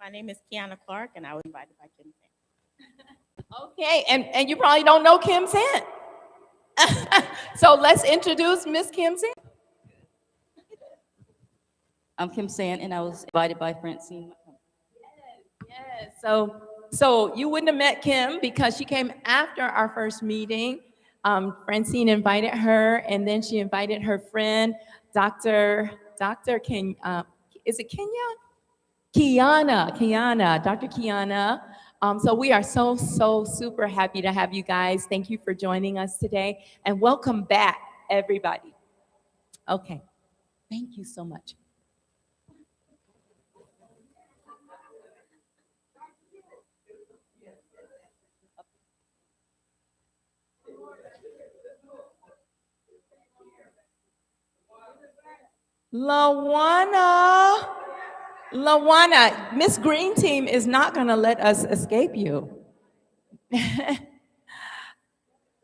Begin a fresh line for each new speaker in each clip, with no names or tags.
My name is Kiana Clark, and I was invited by Kim Sam.
Okay, and you probably don't know Kim Sant. So let's introduce Miss Kim Sant.
I'm Kim Sant, and I was invited by Francine.
Yes. So you wouldn't have met Kim because she came after our first meeting. Francine invited her, and then she invited her friend, Dr. Ken. Is it Kenya? Dr. Kiana. So we are so super happy to have you guys. Thank you for joining us today, and welcome back, everybody. Okay, thank you so much. Lawana, Miss Green Team is not going to let us escape you.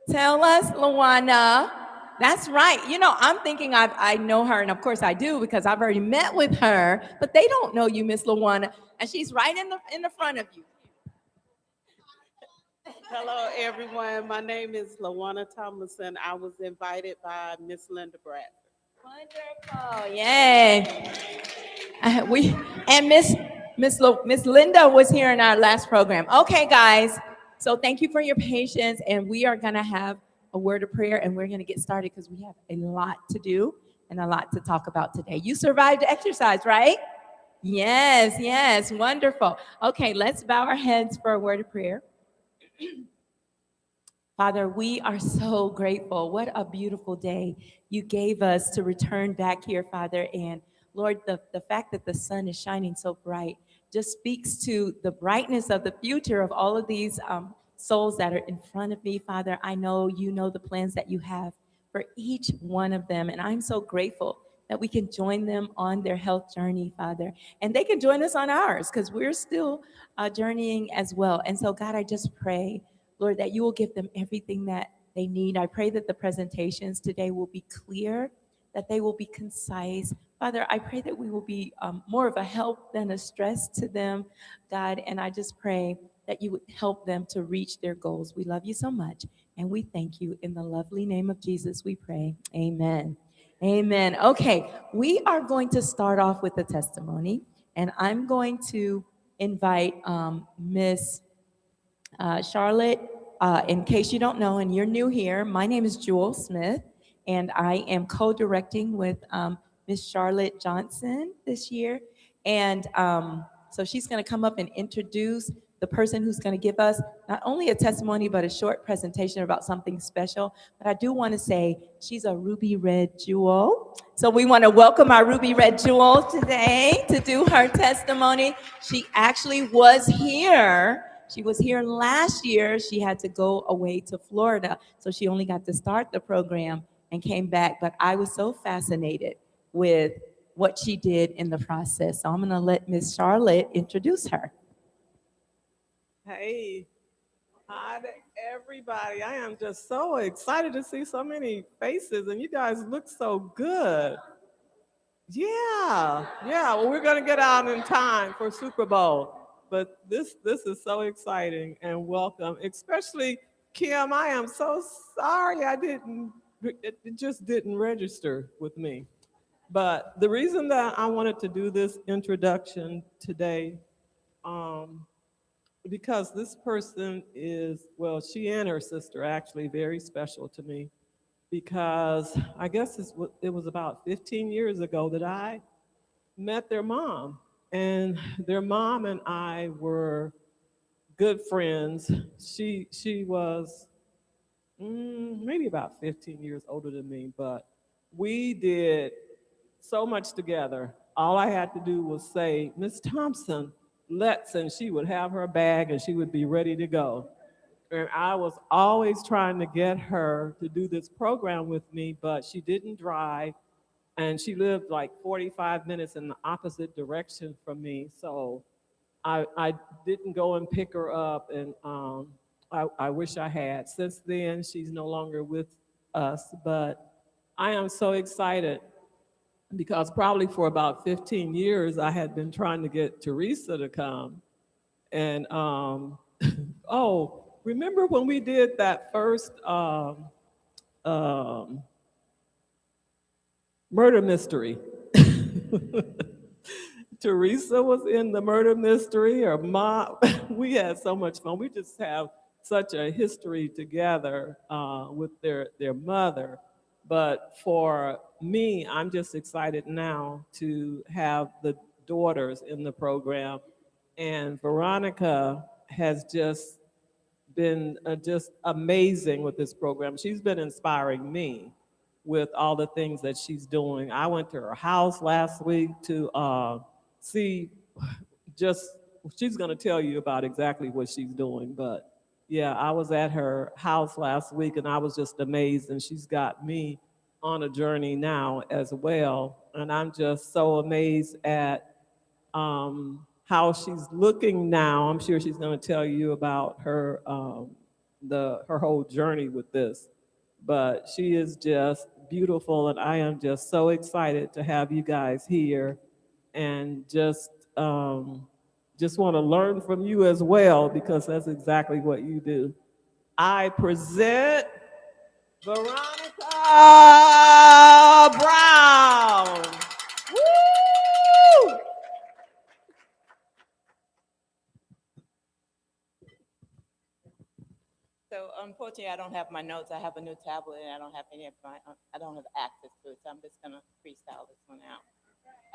Tell us, Lawana. That's right. You know, I'm thinking I know her, and of course I do because I've already met with her. But they don't know you, Miss Lawana, and she's right in the front of you.
Hello, everyone. My name is Lawana Tomlinson. I was invited by Miss Linda Bradford.
Wonderful. Yay. We and Miss Linda was here in our last program. Okay, guys. So thank you for your patience, and we are gonna have a word of prayer, and we're gonna get started because we have a lot to do and a lot to talk about today. You survived the exercise, right? Yes, wonderful. Okay, let's bow our heads for a word of prayer. Father, we are so grateful. What a beautiful day you gave us to return back here, Father. And Lord, the fact that the sun is shining so bright just speaks to the brightness of the future of all of these souls that are in front of me, Father. I know you know the plans that you have for each one of them. And I'm so grateful that we can join them on their health journey, Father. And they can join us on ours because we're still journeying as well. And so, God, I just pray, Lord, that you will give them everything that they need. I pray that the presentations today will be clear, that they will be concise. Father, I pray that we will be more of a help than a stress to them, God. And I just pray that you would help them to reach their goals. We love you so much, and we thank you. In the lovely name of Jesus, we pray. Amen. Amen. Okay, we are going to start off with a testimony, and I'm going to invite Miss Charlotte. In case you don't know, and you're new here, my name is Jewel Smith, and I am co-directing with Miss Charlotte Johnson this year. And so she's going to come up and introduce the person who's going to give us not only a testimony, but a short presentation about something special. But I do want to say she's a ruby red jewel. So we want to welcome our ruby red jewel today to do her testimony. She actually was here. She was here last year. She had to go away to Florida, so she only got to start the program and came back. But I was so fascinated with what she did in the process. So I'm going to let Miss Charlotte introduce her.
Hey, hi to everybody. I am just so excited to see so many faces, and you guys look so good. Yeah. Well, we're going to get out in time for Super Bowl. But this is so exciting, and welcome, especially Kim. I am so sorry it just didn't register with me. But the reason that I wanted to do this introduction today, because this person is, well, she and her sister actually very special to me, because I guess it was about 15 years ago that I met their mom. And their mom and I were good friends. She was maybe about 15 years older than me, but we did so much together. All I had to do was say, Miss Thompson, let's, and she would have her bag and she would be ready to go. And I was always trying to get her to do this program with me, but she didn't drive. And she lived like 45 minutes in the opposite direction from me. So I didn't go and pick her up, and I wish I had. Since then, she's no longer with us, but I am so excited because probably for about 15 years I had been trying to get Teresa to come. And oh, remember when we did that first um, murder mystery? Teresa was in the murder mystery, or mom. We had so much fun. We just have such a history together with their mother. But for me, I'm just excited now to have the daughters in the program. And Veronica has just been just amazing with this program. She's been inspiring me with all the things that she's doing. I went to her house last week to see just, she's going to tell you about exactly what she's doing. But yeah, I was at her house last week and I was just amazed. And she's got me on a journey now as well. And I'm just so amazed at how she's looking now. I'm sure she's going to tell you about her her whole journey with this. But she is just beautiful, and I am just so excited to have you guys here, and just want to learn from you as well, because that's exactly what you do. I present Veronica Brown. Woo!
So unfortunately, I don't have my notes. I have a new tablet and I don't have any of my, I don't have access to it. So I'm just gonna freestyle this one out.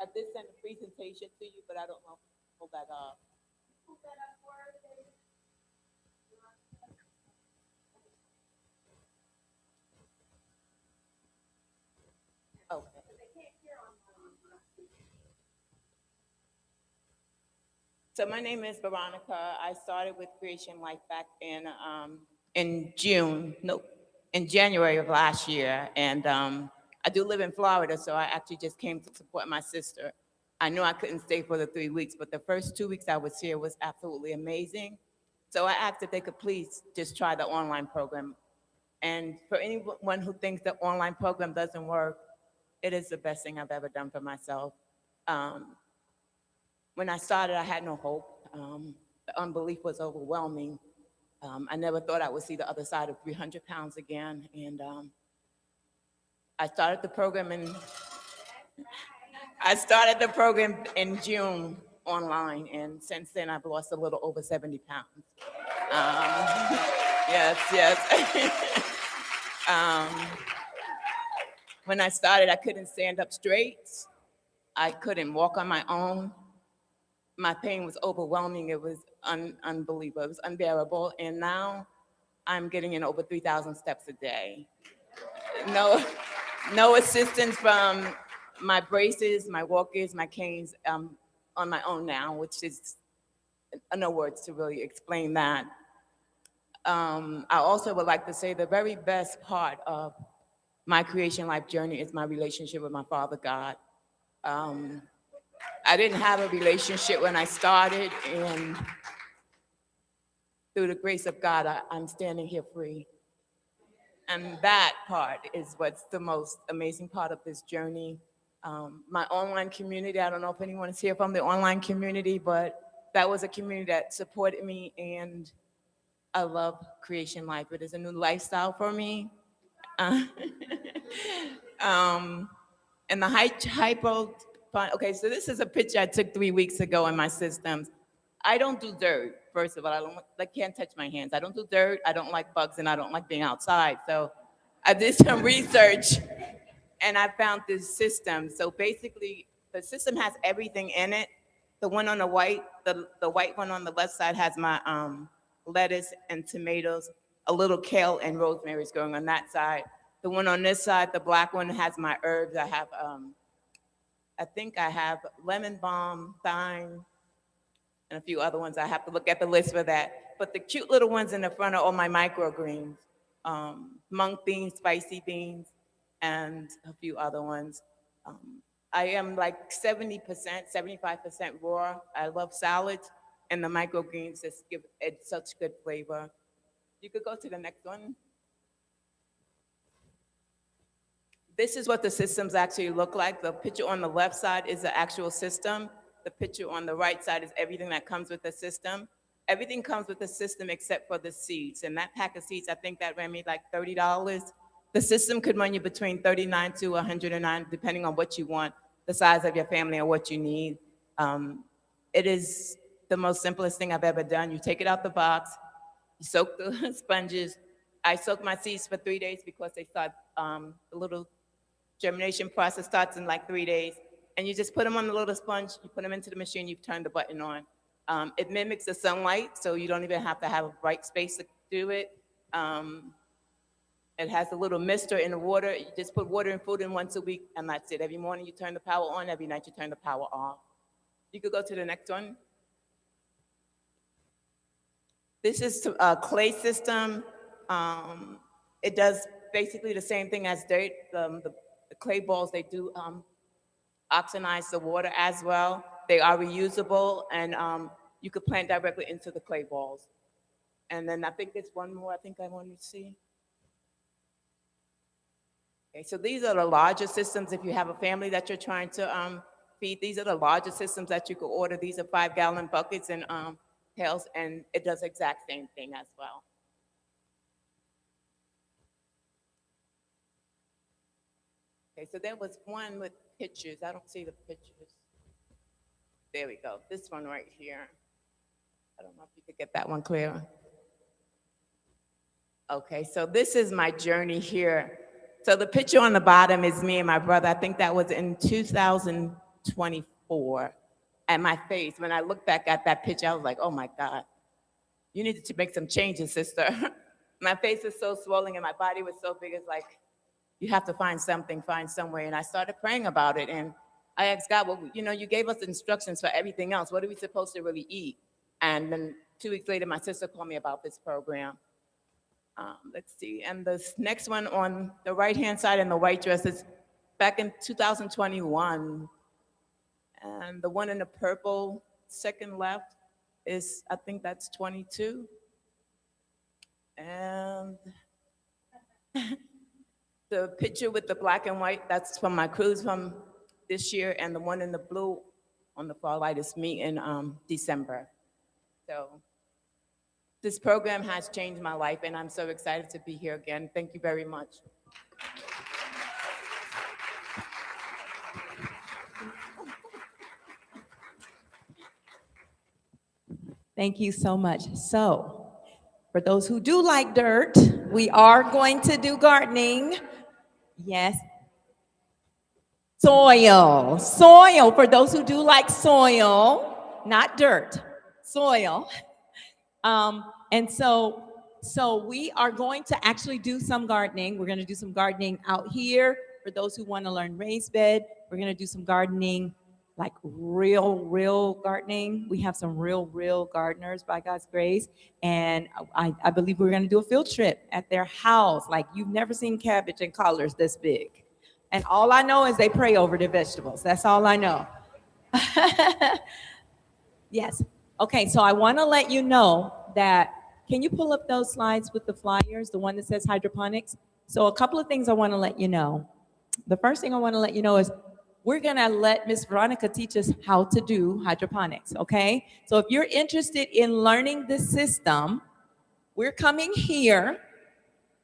I did send a presentation to you, but I don't know, pull that up. Okay. So my name is Veronica. I started with Creation Life back in June, nope, in January of last year. And I do live in Florida, so I actually just came to support my sister. I knew I couldn't stay for the 3 weeks, but the first 2 weeks I was here was absolutely amazing. So I asked if they could please just try the online program. And for anyone who thinks the online program doesn't work, it is the best thing I've ever done for myself. Um, when I started, I had no hope. The unbelief was overwhelming. I never thought I would see the other side of 300 pounds again. And I started the program in June online, and since then I've lost a little over 70 pounds. Yes. When I started, I couldn't stand up straight. I couldn't walk on my own. My pain was overwhelming. It was unbelievable. It was unbearable. And now I'm getting in over 3,000 steps a day. No assistance from my braces, my walkers, my canes. On my own now, which is no words to really explain that. I also would like to say the very best part of my Creation Life journey is my relationship with my Father God. I didn't have a relationship when I started, and through the grace of God, I'm standing here free. And that part is what's the most amazing part of this journey. My online community, I don't know if anyone is here from the online community, but that was a community that supported me, and I love Creation Life. It is a new lifestyle for me. And the hypo, okay, so this is a picture I took 3 weeks ago in my systems. I don't do dirt, first of all. I can't touch my hands. I don't do dirt, I don't like bugs, and I don't like being outside. So I did some research, and I found this system. So basically, the system has everything in it. The one on the white, the white one on the left side has my lettuce and tomatoes, a little kale and rosemary is going on that side. The one on this side, the black one, has my herbs. I have, I think I have lemon balm, thyme, and a few other ones. I have to look at the list for that. But the cute little ones in the front are all my microgreens. Monk beans, spicy beans, and a few other ones. I am like 70%, 75% raw. I love salads, and the microgreens just give it such good flavor. You could go to the next one. This is what the systems actually look like. The picture on the left side is the actual system. The picture on the right side is everything that comes with the system. Everything comes with the system except for the seeds. And that pack of seeds, I think that ran me like $30. The system could run you between $39 to $109, depending on what you want, the size of your family, or what you need. It is the most simplest thing I've ever done. You take it out the box, you soak the sponges. I soak my seeds for 3 days because they start, the little germination process starts in like 3 days. And you just put them on the little sponge, you put them into the machine, you turn the button on. It mimics the sunlight, so you don't even have to have a bright space to do it. It has a little mister in the water. You just put water and food in once a week, and that's it. Every morning you turn the power on, every night you turn the power off. You could go to the next one. This is a clay system. It does basically the same thing as dirt. The clay balls, they do oxynize the water as well. They are reusable, and you could plant directly into the clay balls. And then I think there's one more I think I wanted to see. Okay, so these are the larger systems. If you have a family that you're trying to feed, these are the larger systems that you could order. These are 5-gallon buckets and pails, and it does the exact same thing as well. Okay, so there was one with pictures. I don't see the pictures. There we go. This one right here. I don't know if you could get that one clear. Okay, so this is my journey here. So the picture on the bottom is me and my brother. I think that was in 2024. And my face, when I look back at that picture, I was like, oh my God, you needed to make some changes, sister. My face was so swollen and my body was so big. It's like, you have to find something, find some way. And I started praying about it. And I asked God, well, you know, you gave us instructions for everything else. What are we supposed to really eat? And then 2 weeks later, my sister called me about this program. Let's see. And this next one on the right-hand side in the white dress is back in 2021. And the one in the purple, second left, is, I think that's 22. And the picture with the black and white, that's from my cruise from this year. And the one in the blue on the far right is me in December. So this program has changed my life, and I'm so excited to be here again. Thank you very much.
Thank you so much. So, for those who do like dirt, we are going to do gardening. Yes. Soil. Soil. For those who do like soil, not dirt, soil. And so we are going to actually do some gardening. We're going to do some gardening out here. For those who want to learn raised bed, we're going to do some gardening, like real gardening. We have some real gardeners by God's grace. And I believe we're going to do a field trip at their house. Like, you've never seen cabbage and collards this big. And all I know is they pray over the vegetables. That's all I know. Yes. Okay, so I want to let you know that, can you pull up those slides with the flyers, the one that says hydroponics? So a couple of things I want to let you know. The first thing I want to let you know is we're going to let Miss Veronica teach us how to do hydroponics, okay? So if you're interested in learning this system, we're coming here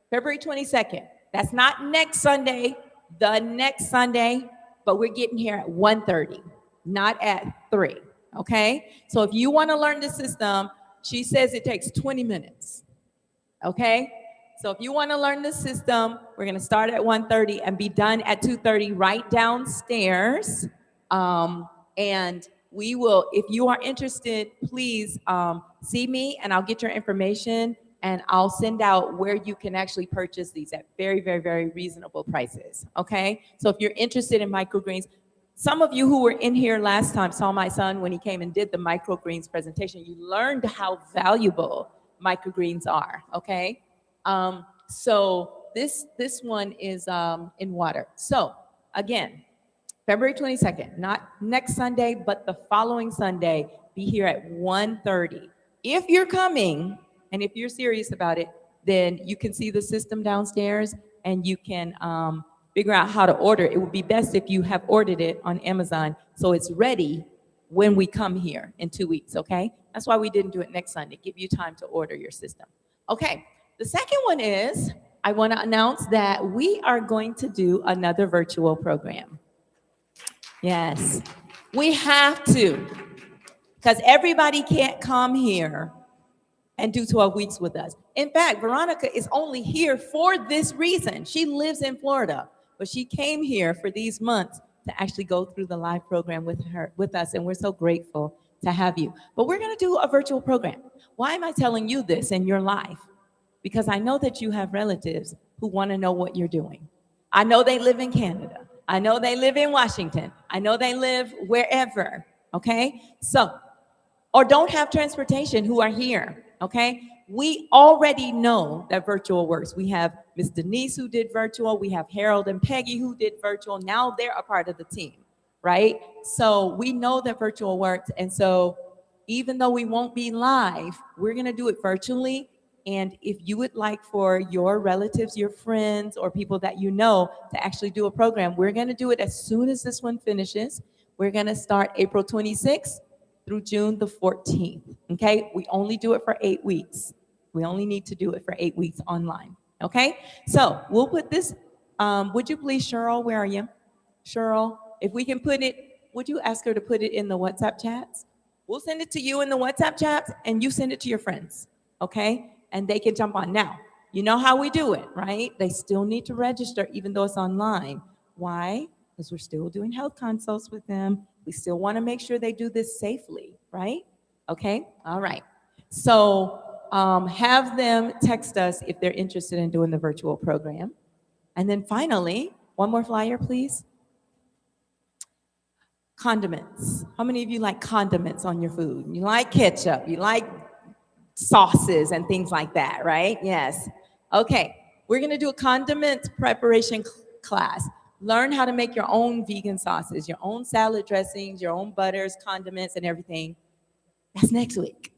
February 22nd. That's not next Sunday, the next Sunday, but we're getting here at 1:30, not at 3. Okay, so if you want to learn the system, she says it takes 20 minutes. Okay, so if you want to learn the system, we're going to start at 1:30 and be done at 2:30 right downstairs. And we will, if you are interested, please see me and I'll get your information and I'll send out where you can actually purchase these at very reasonable prices. Okay, so if you're interested in microgreens, some of you who were in here last time saw my son when he came and did the microgreens presentation. You learned how valuable microgreens are, okay? So this one is in water. So again, February 22nd, not next Sunday, but the following Sunday, be here at 1:30. If you're coming, and if you're serious about it, then you can see the system downstairs and you can figure out how to order, it would be best if you have ordered it on Amazon so it's ready when we come here in 2 weeks, okay? That's why we didn't do it next Sunday, give you time to order your system. Okay, the second one is I want to announce that we are going to do another virtual program. Yes, we have to, because everybody can't come here and do 12 weeks with us. In fact, Veronica is only here for this reason. She lives in Florida, but she came here for these months to actually go through the live program with us, and we're so grateful to have you. But we're gonna do a virtual program. Why am I telling you this in your life? Because I know that you have relatives who wanna know what you're doing. I know they live in Canada. I know they live in Washington. I know they live wherever, okay? So, or don't have transportation who are here, okay? We already know that virtual works. We have Miss Denise who did virtual. We have Harold and Peggy who did virtual. Now they're a part of the team, right? So we know that virtual works. And so even though we won't be live, we're gonna do it virtually. And if you would like for your relatives, your friends, or people that you know to actually do a program, we're gonna do it as soon as this one finishes. We're gonna start April 26th through June the 14th, okay? We only do it for 8 weeks. We only need to do it for 8 weeks online, okay? So we'll put this, would you please, Cheryl, where are you? Cheryl, if we can put it, would you ask her to put it in the WhatsApp chats? We'll send it to you in the WhatsApp chats and you send it to your friends, okay? And they can jump on. Now, you know how we do it, right? They still need to register even though it's online. Why? Because we're still doing health consults with them. We still want to make sure they do this safely, right? Okay, all right. So have them text us if they're interested in doing the virtual program. And then finally, one more flyer, please. Condiments. How many of you like condiments on your food? You like ketchup, you like sauces and things like that, right? Yes. Okay, we're gonna do a condiment preparation class. Learn how to make your own vegan sauces, your own salad dressings, your own butters, condiments, and everything. That's next week,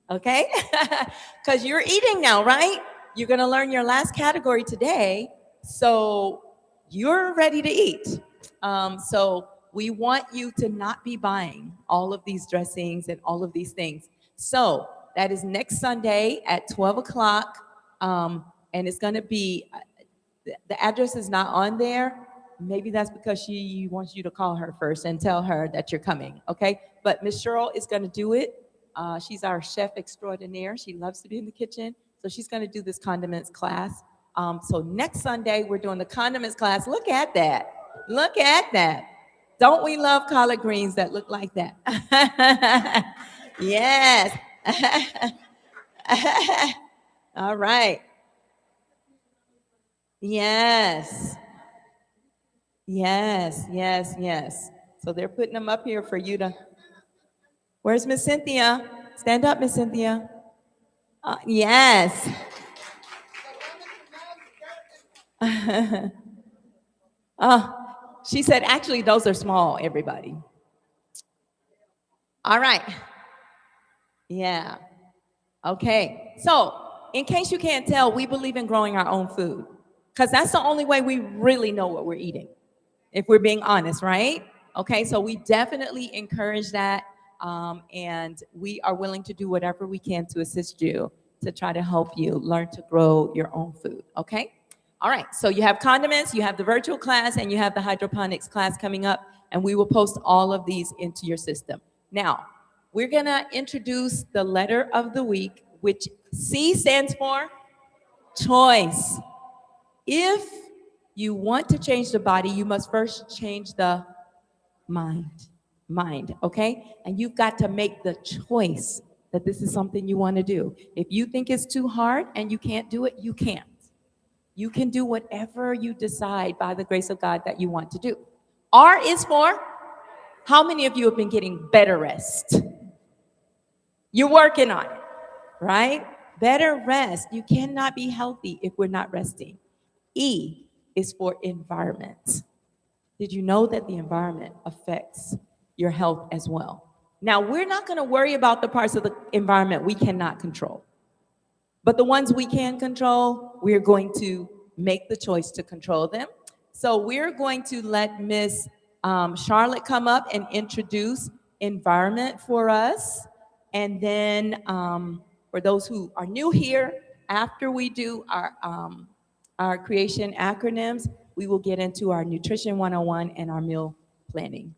okay? Because you're eating now, right? You're gonna learn your last category today, so you're ready to eat. So we want you to not be buying all of these dressings and all of these things. So that is next Sunday at 12 o'clock, and it's gonna be, the address is not on there. Maybe that's because she wants you to call her first and tell her that you're coming, okay? But Miss Cheryl is gonna do it. She's our chef extraordinaire. She loves to be in the kitchen. So she's gonna do this condiments class. So next Sunday, we're doing the condiments class. Look at that, look at that. Don't we love collard greens that look like that? Yes. All right. Yes. Yes, yes, yes. So they're putting them up here for you to. Where's Miss Cynthia? Stand up, Miss Cynthia. Yes. She said, actually, those are small, everybody. All right. Yeah. Okay. So, in case you can't tell, we believe in growing our own food because that's the only way we really know what we're eating, if we're being honest, right? Okay. So, we definitely encourage that. And we are willing to do whatever we can to assist you to try to help you learn to grow your own food. Okay. All right. So, you have condiments, you have the virtual class, and you have the hydroponics class coming up. And we will post all of these into your system. Now, we're going to introduce the letter of the week, which C stands for choice. If you want to change the body, you must first change the mind, okay? And you've got to make the choice that this is something you want to do. If you think it's too hard and you can't do it, you can't. You can do whatever you decide by the grace of God that you want to do. R is for, how many of you have been getting better rest? You're working on it, right? Better rest. You cannot be healthy if we're not resting. E is for environment. Did you know that the environment affects your health as well? Now, we're not going to worry about the parts of the environment we cannot control. But the ones we can control, we're going to make the choice to control them. So we're going to let Miss Charlotte come up and introduce environment for us. And then for those who are new here, after we do our creation acronyms, we will get into our nutrition 101 and our meal planning.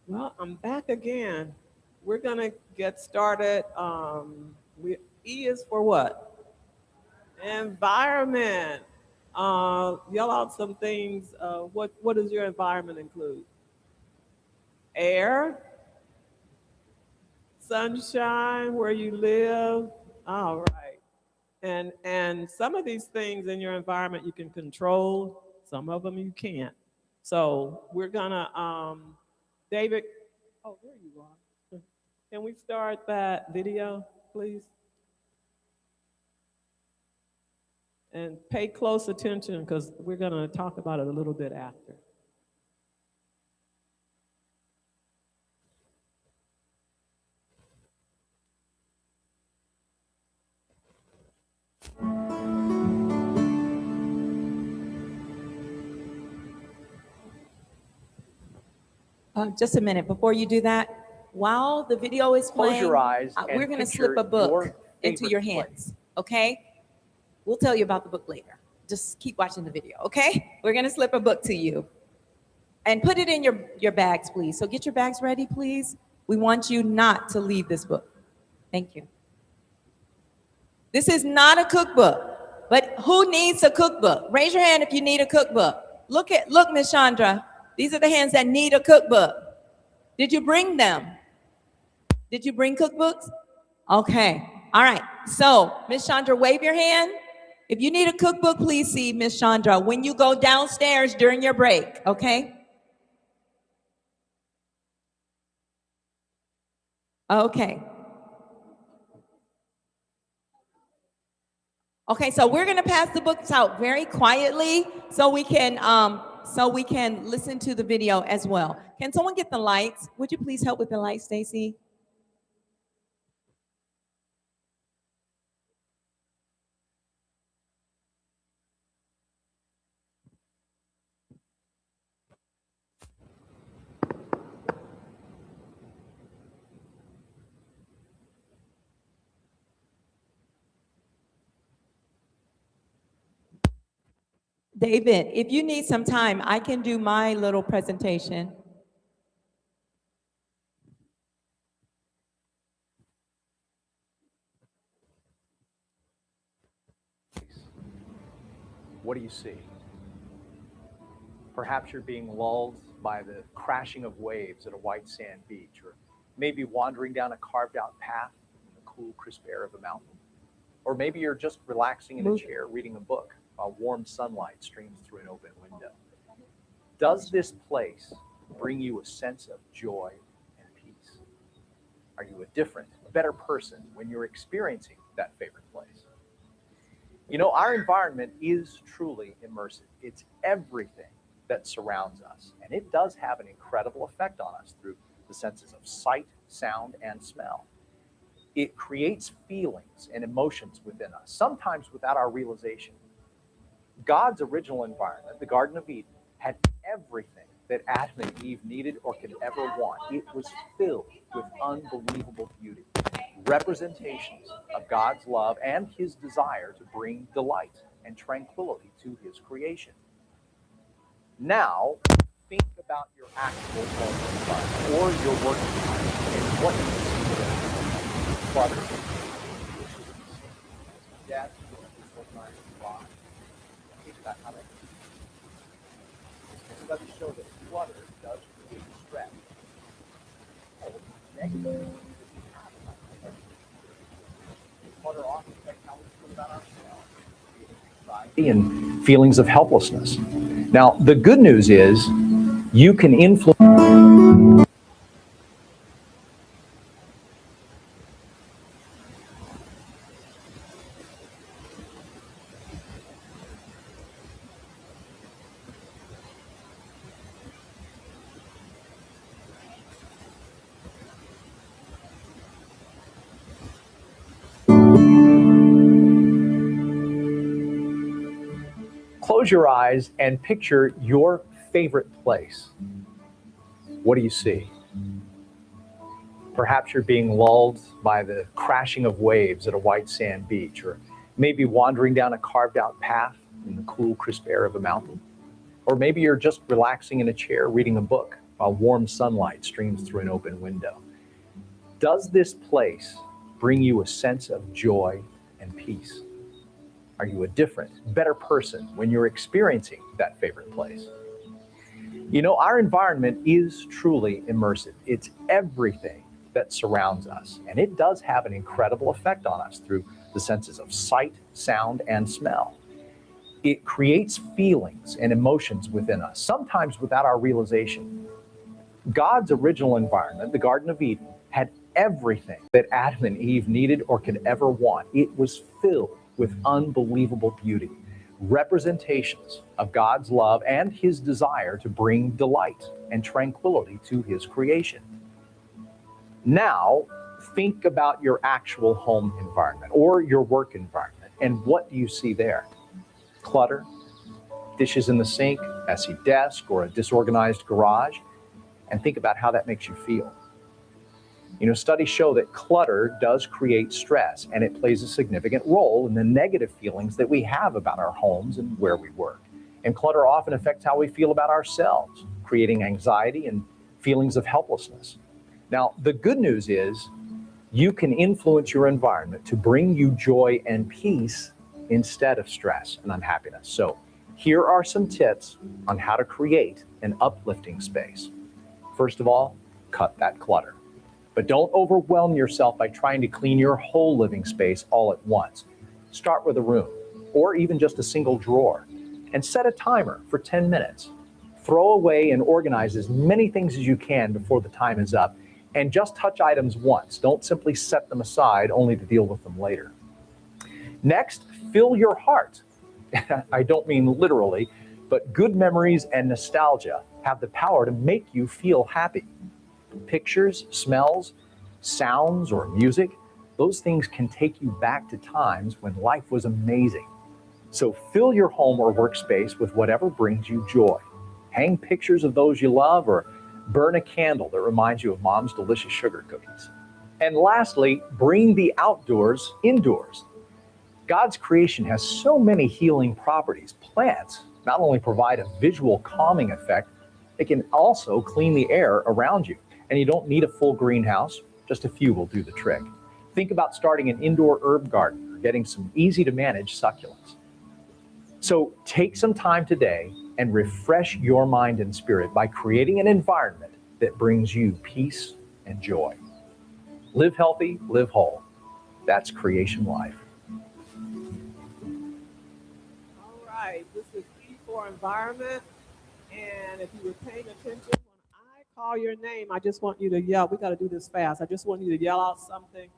Well, I'm back again. We're gonna get started. E is for what? Environment. Yell out some things. What does your environment include? Air, sunshine, where you live. All right. And some of these things in your environment you can control. Some of them you can't. So we're gonna David. Oh, there you are. Can we start that video, please? And pay close attention because we're going to talk about it a little bit after.
Just a minute before you do that. While the video is playing,
Close your eyes and
we're going to
picture
slip a book
your
into
favorite
your
place.
hands. Okay? We'll tell you about the book later. Just keep watching the video. Okay? We're going to slip a book to you, and put it in your bags, please. So get your bags ready, please. We want you not to leave this book. Thank you. This is not a cookbook, but who needs a cookbook? Raise your hand if you need a cookbook. Look, Miss Chandra. These are the hands that need a cookbook. Did you bring them? Did you bring cookbooks? Okay. All right. So, Miss Chandra, wave your hand. If you need a cookbook, please see Miss Chandra when you go downstairs during your break, okay? Okay. Okay, so we're gonna pass the books out very quietly so we can listen to the video as well. Can someone get the lights? Would you please help with the lights, Stacy? David, if you need some time, I can do my little presentation.
What do you see? Perhaps you're being lulled by the crashing of waves at a white sand beach, or maybe wandering down a carved out path in the cool, crisp air of a mountain. Or maybe you're just relaxing in a chair reading a book while warm sunlight streams through an open window. Does this place bring you a sense of joy and peace? Are you a different, better person when you're experiencing that favorite place? You know, our environment is truly immersive. It's everything that surrounds us, and it does have an incredible effect on us through the senses of sight, sound, and smell. It creates feelings and emotions within us, sometimes without our realization. God's original environment, the Garden of Eden, had everything that Adam and Eve needed or could ever want. It was filled with unbelievable beauty, representations of God's love and his desire to bring delight and tranquility to his creation. Now, think about your actual home environment or your work environment and what you see there. Clutter. Yes, think about how that studies show that clutter does create stress. Negative. Clutter often affects how we feel about ourselves. And feelings of helplessness. Now, the good news is you can influence. Close your eyes and picture your favorite place. What do you see? Perhaps you're being lulled by the crashing of waves at a white sand beach, or maybe wandering down a carved out path in the cool, crisp air of a mountain. Or maybe you're just relaxing in a chair reading a book while warm sunlight streams through an open window. Does this place bring you a sense of joy and peace? Are you a different, better person when you're experiencing that favorite place? You know, our environment is truly immersive. It's everything that surrounds us, and it does have an incredible effect on us through the senses of sight, sound, and smell. It creates feelings and emotions within us, sometimes without our realization. God's original environment, the Garden of Eden, had everything that Adam and Eve needed or could ever want. It was filled with unbelievable beauty, representations of God's love and his desire to bring delight and tranquility to his creation. Now, think about your actual home environment or your work environment, and what do you see there? Clutter, dishes in the sink, messy desk, or a disorganized garage? And think about how that makes you feel. You know, studies show that clutter does create stress, and it plays a significant role in the negative feelings that we have about our homes and where we work. And clutter often affects how we feel about ourselves, creating anxiety and feelings of helplessness. Now, the good news is you can influence your environment to bring you joy and peace instead of stress and unhappiness. So here are some tips on how to create an uplifting space. First of all, cut that clutter. But don't overwhelm yourself by trying to clean your whole living space all at once. Start with a room, or even just a single drawer, and set a timer for 10 minutes. Throw away and organize as many things as you can before the time is up, and just touch items once. Don't simply set them aside only to deal with them later. Next, fill your heart. I don't mean literally, but good memories and nostalgia have the power to make you feel happy. Pictures, smells, sounds, or music, those things can take you back to times when life was amazing. So fill your home or workspace with whatever brings you joy. Hang pictures of those you love, or burn a candle that reminds you of mom's delicious sugar cookies. And lastly, bring the outdoors indoors. God's creation has so many healing properties. Plants not only provide a visual calming effect, they can also clean the air around you. And you don't need a full greenhouse, just a few will do the trick. Think about starting an indoor herb garden or getting some easy to manage succulents. So take some time today and refresh your mind and spirit by creating an environment that brings you peace and joy. Live healthy, live whole. That's Creation Life.
All right, this is E for environment. And if you were paying attention, when I call your name, I just want you to yell. We got to do this fast. I just want you to yell out something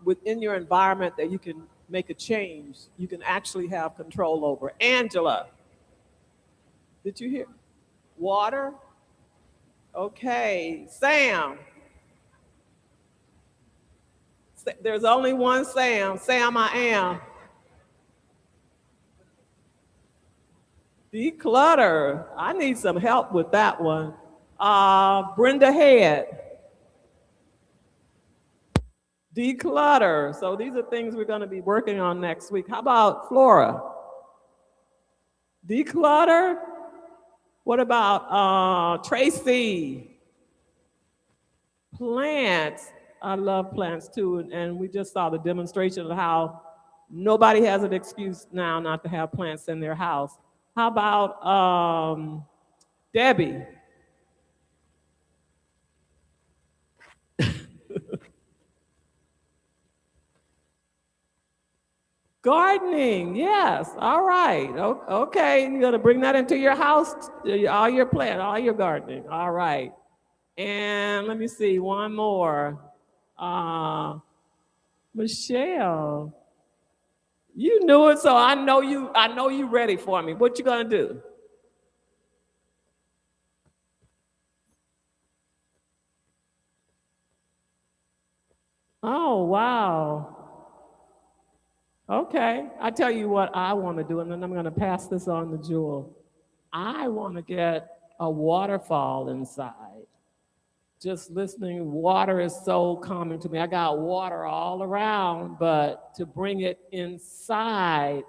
within your environment that you can make a change. You can actually have control over. Angela, did you hear? Water? Okay. Sam. There's only one Sam. Sam, I am. Declutter. I need some help with that one. Brenda Head. Declutter. So these are things we're going to be working on next week. How about Flora? Declutter. What about Tracy? Plants. I love plants too. And we just saw the demonstration of how nobody has an excuse now not to have plants in their house. How about Debbie? Gardening, yes. All right. Okay, you're gonna bring that into your house, all your plant, all your gardening. All right. And let me see, one more. Michelle, you knew it, so I know you ready for me. What you gonna do? Oh, wow. Okay, I tell you what I want to do, and then I'm going to pass this on to Jewel. I want to get a waterfall inside. Just listening, water is so calming to me. I got water all around, but to bring it inside,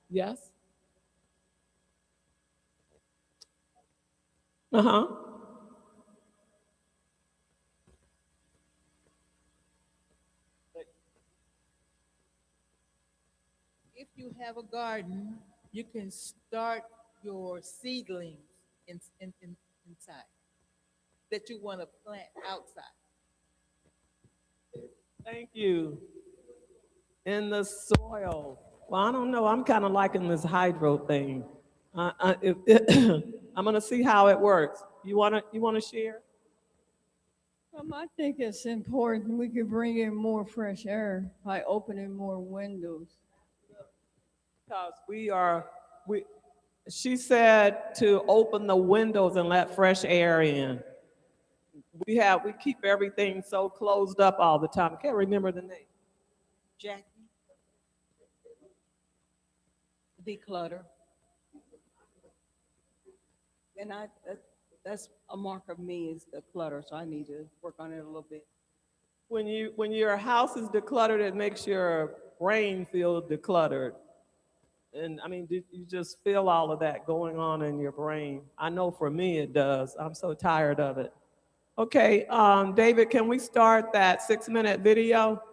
yes? Uh-huh.
If you have a garden, you can start your seedlings inside that you want to plant outside.
Thank you. In the soil. Well, I don't know. I'm kind of liking this hydro thing. I'm going to see how it works. You want to share?
I think it's important we could bring in more fresh air by opening more windows.
Because she said to open the windows and let fresh air in. We keep everything so closed up all the time. I can't remember the name.
Jackie, declutter.
And that's a mark of me is the clutter, so I need to work on it a little bit.
When your house is decluttered, it makes your brain feel decluttered. And I mean, you just feel all of that going on in your brain. I know for me it does. I'm so tired of it. Okay, David, can we start that 6-minute video?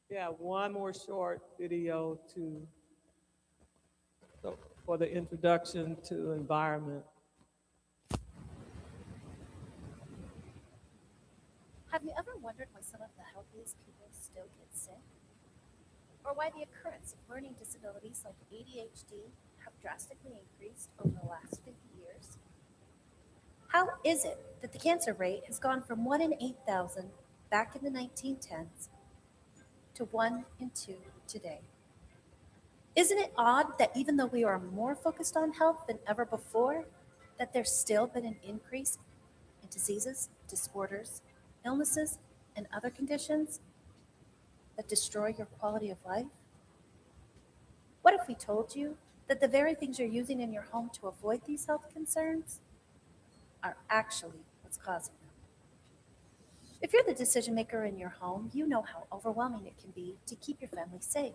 Yeah, one more short video for the introduction to environment.
Have you ever wondered why some of the healthiest people still get sick? Or why the occurrence of learning disabilities like ADHD have drastically increased over the last 50 years? How is it that the cancer rate has gone from 1 in 8,000 back in the 1910s to 1 in 2 today? Isn't it odd that even though we are more focused on health than ever before, that there's still been an increase in diseases, disorders, illnesses, and other conditions that destroy your quality of life? What if we told you that the very things you're using in your home to avoid these health concerns are actually what's causing them? If you're the decision maker in your home, you know how overwhelming it can be to keep your family safe.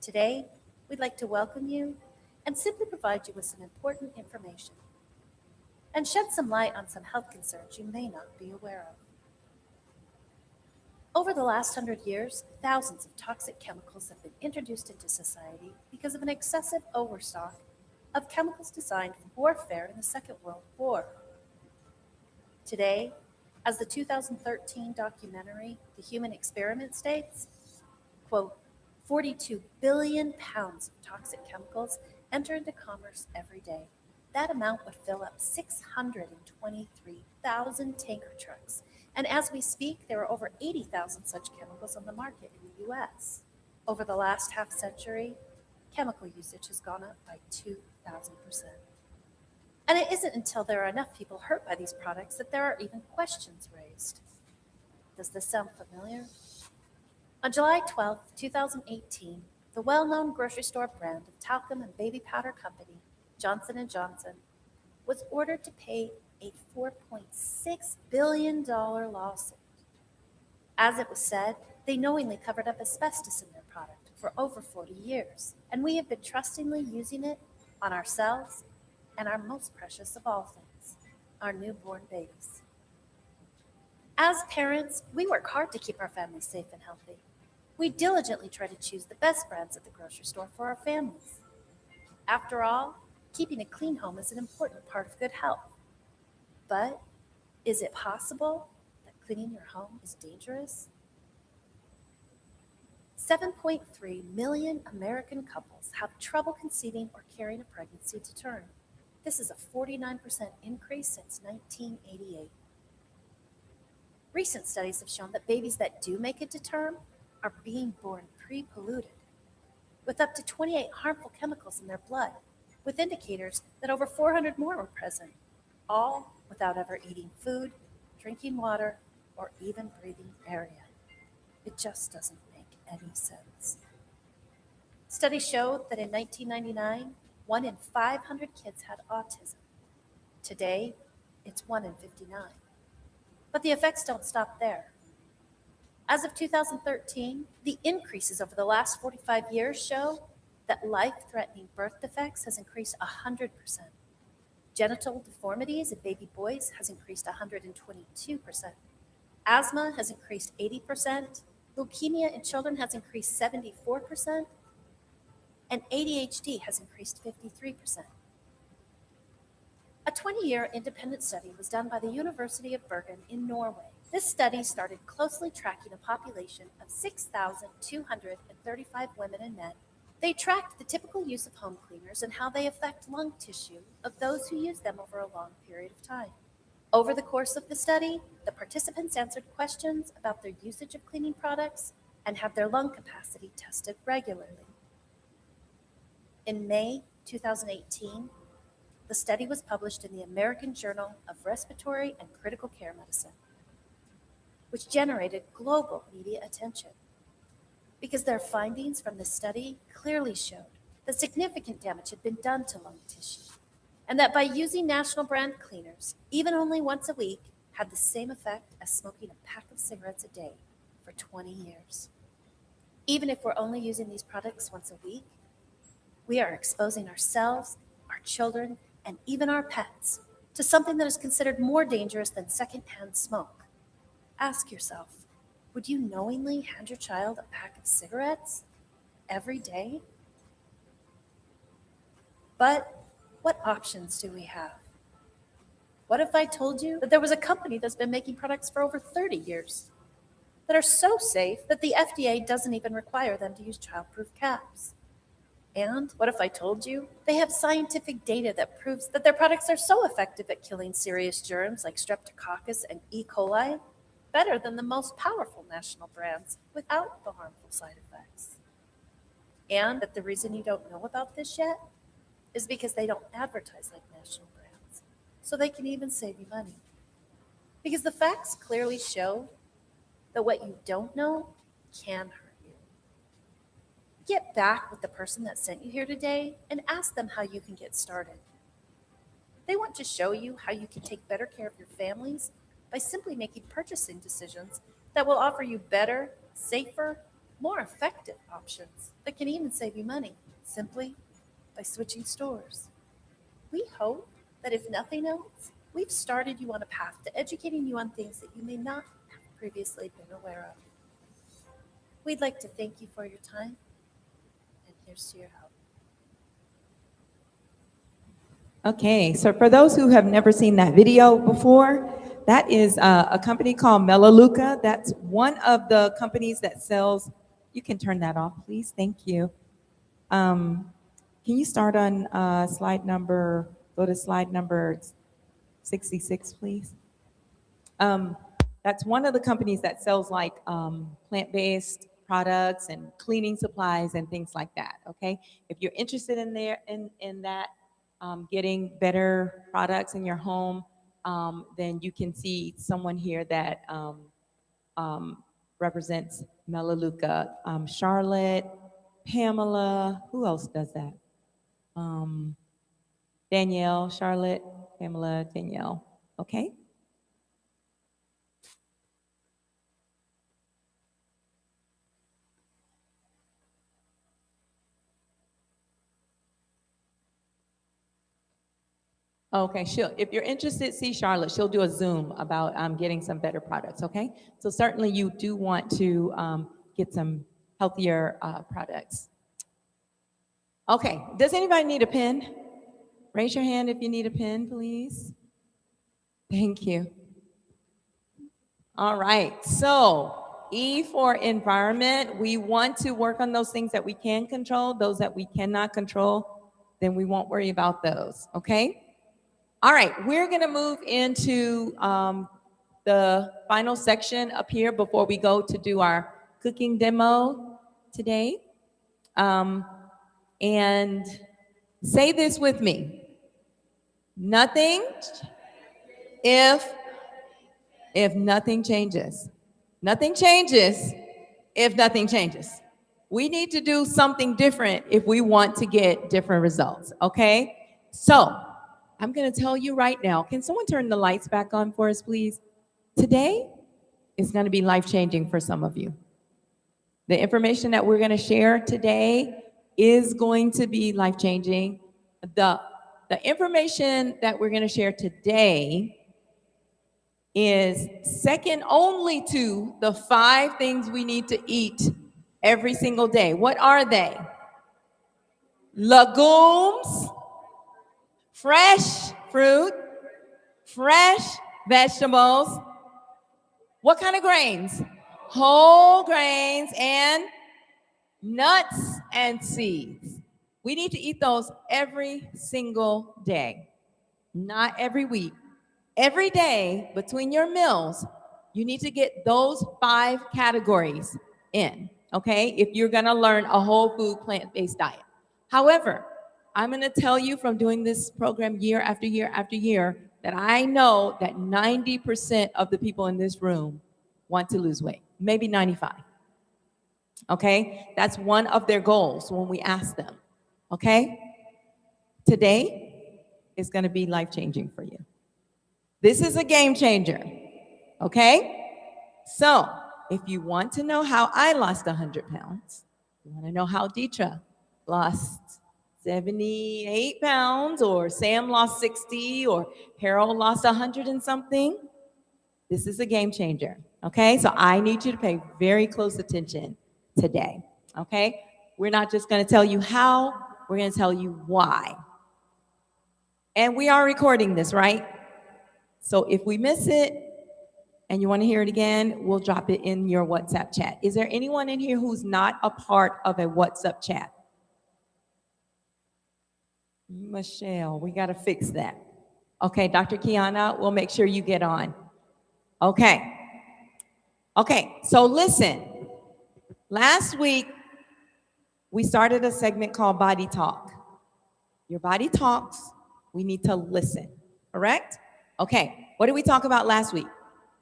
Today, we'd like to welcome you and simply provide you with some important information and shed some light on some health concerns you may not be aware of. Over the last 100 years, thousands of toxic chemicals have been introduced into society because of an excessive overstock of chemicals designed for warfare in the Second World War. Today, as the 2013 documentary, The Human Experiment states, quote, 42 billion pounds of toxic chemicals enter into commerce every day. That amount would fill up 623,000 tanker trucks. And as we speak, there are over 80,000 such chemicals on the market in the US. Over the last half century, chemical usage has gone up by 2,000%. And it isn't until there are enough people hurt by these products that there are even questions raised. Does this sound familiar? On July 12, 2018, the well-known grocery store brand of talcum and baby powder company, Johnson & Johnson, was ordered to pay a $4.6 billion lawsuit. As it was said, they knowingly covered up asbestos in their product for over 40 years, and we have been trustingly using it on ourselves and our most precious of all things, our newborn babies. As parents, we work hard to keep our families safe and healthy. We diligently try to choose the best brands at the grocery store for our families. After all, keeping a clean home is an important part of good health. But is it possible that cleaning your home is dangerous? 7.3 million American couples have trouble conceiving or carrying a pregnancy to term. This is a 49% increase since 1988. Recent studies have shown that babies that do make it to term are being born pre-polluted, with up to 28 harmful chemicals in their blood, with indicators that over 400 more were present, all without ever eating food, drinking water, or even breathing area. It just doesn't make any sense. Studies showed that in 1999, 1 in 500 kids had autism. Today, it's 1 in 59. But the effects don't stop there. As of 2013, the increases over the last 45 years show that life-threatening birth defects has increased 100%. Genital deformities in baby boys has increased 122%. Asthma has increased 80%. Leukemia in children has increased 74%. And ADHD has increased 53%. A 20-year independent study was done by the University of Bergen in Norway. This study started closely tracking a population of 6,235 women and men. They tracked the typical use of home cleaners and how they affect lung tissue of those who use them over a long period of time. Over the course of the study, the participants answered questions about their usage of cleaning products and had their lung capacity tested regularly. In May 2018, the study was published in the American Journal of Respiratory and Critical Care Medicine, which generated global media attention because their findings from the study clearly showed that significant damage had been done to lung tissue, and that by using national brand cleaners, even only once a week, had the same effect as smoking a pack of cigarettes a day for 20 years. Even if we're only using these products once a week, we are exposing ourselves, our children, and even our pets to something that is considered more dangerous than secondhand smoke. Ask yourself, would you knowingly hand your child a pack of cigarettes every day? But what options do we have? What if I told you that there was a company that's been making products for over 30 years that are so safe that the FDA doesn't even require them to use childproof caps? And what if I told you they have scientific data that proves that their products are so effective at killing serious germs like Streptococcus and E. coli, better than the most powerful national brands without the harmful side effects? And that the reason you don't know about this yet is because they don't advertise like national brands, so they can even save you money. Because the facts clearly show that what you don't know can hurt. Get back with the person that sent you here today and ask them how you can get started. They want to show you how you can take better care of your families by simply making purchasing decisions that will offer you better, safer, more effective options that can even save you money simply by switching stores. We hope that if nothing else, we've started you on a path to educating you on things that you may not have previously been aware of. We'd like to thank you for your time. Here's to your help.
Okay, so for those who have never seen that video before, that is a company called Melaleuca. That's one of the companies that sells, you can turn that off, please, thank you. Can you start on go to slide number 66, please? That's one of the companies that sells like plant-based products and cleaning supplies and things like that, okay? If you're interested in that, getting better products in your home, then you can see someone here that represents Melaleuca. Charlotte, Pamela, who else does that? Danielle, Charlotte, Pamela, Danielle, okay? Okay, if you're interested, see Charlotte. She'll do a Zoom about getting some better products, okay? So certainly you do want to get some healthier products. Okay, does anybody need a pen? Raise your hand if you need a pen, please. Thank you. All right, so E for environment. We want to work on those things that we can control. Those that we cannot control, then we won't worry about those, okay? All right, we're gonna move into the final section up here before we go to do our cooking demo today. And say this with me. Nothing if if nothing changes. Nothing changes if nothing changes. We need to do something different if we want to get different results, okay? So I'm gonna tell you right now, can someone turn the lights back on for us, please? Today is gonna be life-changing for some of you. The information that we're gonna share today is going to be life-changing. The information that we're gonna share today is second only to the 5 things we need to eat every single day. What are they? Legumes, fresh fruit, fresh vegetables. What kind of grains? Whole grains and nuts and seeds. We need to eat those every single day, not every week. Every day between your meals, you need to get those 5 categories in, okay? If you're gonna learn a whole food plant-based diet. However, I'm gonna tell you from doing this program year after year after year that I know that 90% of the people in this room want to lose weight, maybe 95. Okay? That's one of their goals when we ask them. Okay? Today is gonna be life-changing for you. This is a game changer, okay? So if you want to know how I lost 100 pounds, you want to know how Deetra lost 78 pounds, or Sam lost 60, or Harold lost 100 and something, this is a game changer, okay? So I need you to pay very close attention today, okay? We're not just going to tell you how, we're going to tell you why. And we are recording this, right? So if we miss it and you want to hear it again, we'll drop it in your WhatsApp chat. Is there anyone in here who's not a part of a WhatsApp chat? Michelle, we got to fix that. Okay, Dr. Kiana, we'll make sure you get on. Okay. Okay, so listen. Last week, we started a segment called Body Talk. Your body talks, we need to listen, correct? Okay, what did we talk about last week?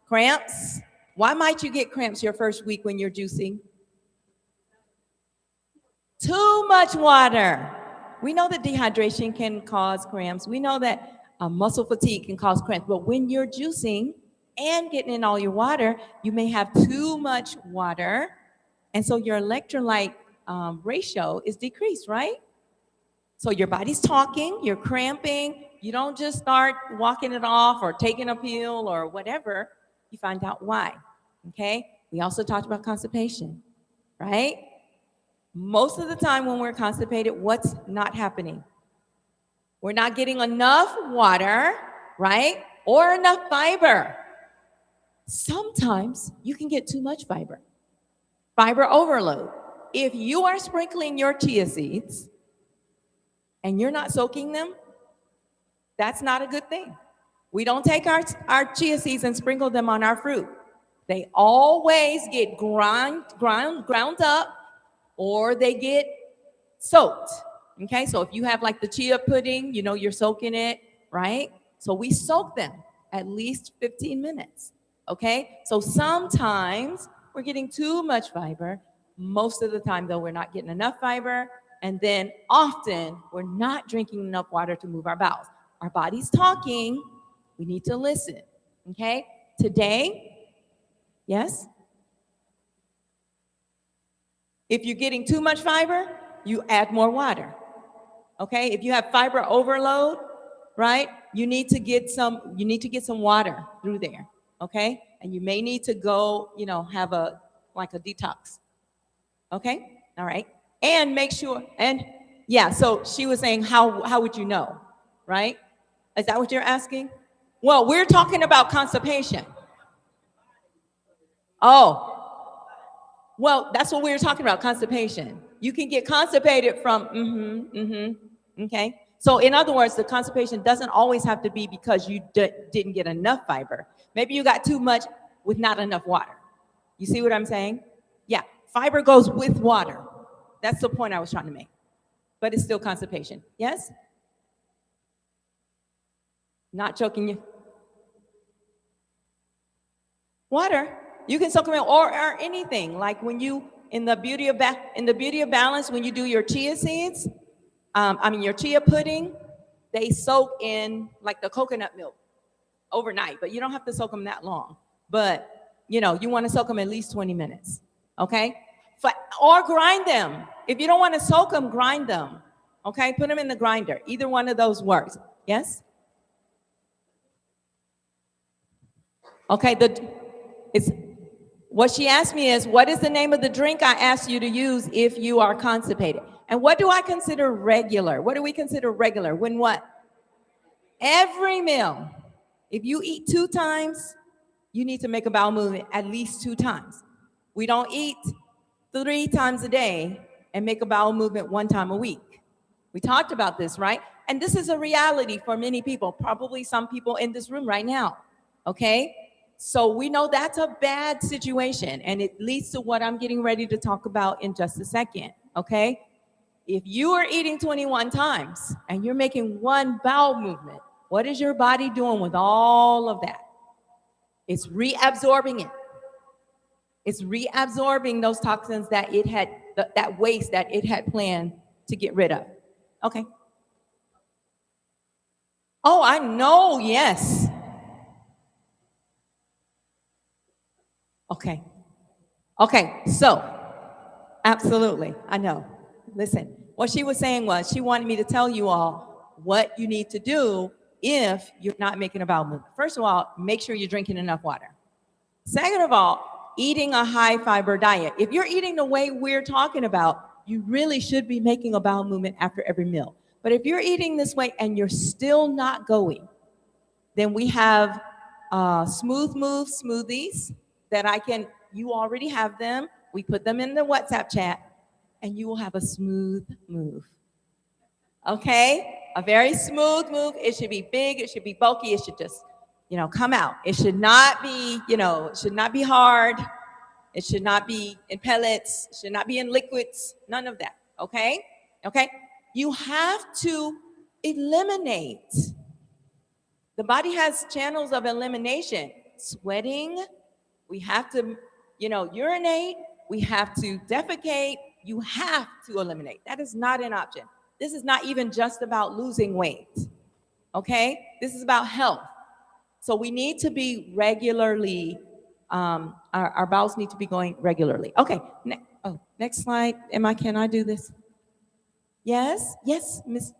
Cramps. Why might you get cramps your first week when you're juicing? Too much water. We know that dehydration can cause cramps. We know that muscle fatigue can cause cramps. But when you're juicing and getting in all your water, you may have too much water. And so your electrolyte ratio is decreased, right? So your body's talking, you're cramping. You don't just start walking it off or taking a pill or whatever. You find out why, okay? We also talked about constipation, right? Most of the time when we're constipated, what's not happening? We're not getting enough water, right? Or enough fiber. Sometimes you can get too much fiber. Fiber overload. If you are sprinkling your chia seeds and you're not soaking them, that's not a good thing. We don't take our chia seeds and sprinkle them on our fruit. They always get ground up, or they get soaked, okay? So if you have like the chia pudding, you know you're soaking it, right? So we soak them at least 15 minutes, okay? So sometimes we're getting too much fiber. Most of the time, though, we're not getting enough fiber. And then often, we're not drinking enough water to move our bowels. Our body's talking. We need to listen, okay? Today, yes? If you're getting too much fiber, you add more water, okay? If you have fiber overload, right, you need to get some water through there, okay? And you may need to go, have a detox, okay? All right. And make sure, and yeah, so she was saying, how would you know, right? Is that what you're asking? Well, we're talking about constipation. Oh, well, that's what we were talking about, constipation. You can get constipated from, okay? So in other words, the constipation doesn't always have to be because you didn't get enough fiber. Maybe you got too much with not enough water. You see what I'm saying? Yeah, fiber goes with water. That's the point I was trying to make. But it's still constipation. Yes? Not choking you. Water. You can soak them in, or anything. Like when you in the beauty of balance, when you do your chia seeds, your chia pudding, they soak in like the coconut milk overnight, but you don't have to soak them that long. But you want to soak them at least 20 minutes. Okay, or grind them. If you don't want to soak them, grind them. Okay, put them in the grinder. Either one of those works. Yes. Okay, what she asked me is, what is the name of the drink I asked you to use if you are constipated? And what do I consider regular? What do we consider regular? When what? Every meal. If you eat 2 times, you need to make a bowel movement at least 2 times. We don't eat 3 times a day and make a bowel movement 1 time a week. We talked about this, right? And this is a reality for many people, probably some people in this room right now, okay? So we know that's a bad situation, and it leads to what I'm getting ready to talk about in just a second, okay? If you are eating 21 times and you're making 1 bowel movement, what is your body doing with all of that? It's reabsorbing it. It's reabsorbing those toxins that it had, that waste that it had planned to get rid of. Okay. Oh, I know, yes. Okay. Okay, so absolutely, I know. Listen, what she was saying was she wanted me to tell you all what you need to do if you're not making a bowel movement. First of all, make sure you're drinking enough water. Second of all, eating a high fiber diet. If you're eating the way we're talking about, you really should be making a bowel movement after every meal. But if you're eating this way and you're still not going, then we have Smooth Move smoothies that you already have them. We put them in the WhatsApp chat, and you will have a smooth move. Okay? A very smooth move. It should be big, it should be bulky, it should just, come out. It should not be, it should not be hard. It should not be in pellets, it should not be in liquids, none of that. Okay? Okay? You have to eliminate. The body has channels of elimination. Sweating, we have to, urinate, we have to defecate, you have to eliminate. That is not an option. This is not even just about losing weight, okay? This is about health. So we need to be regularly, our bowels need to be going regularly. Okay, next slide. Can I do this? Yes, yes, Miss.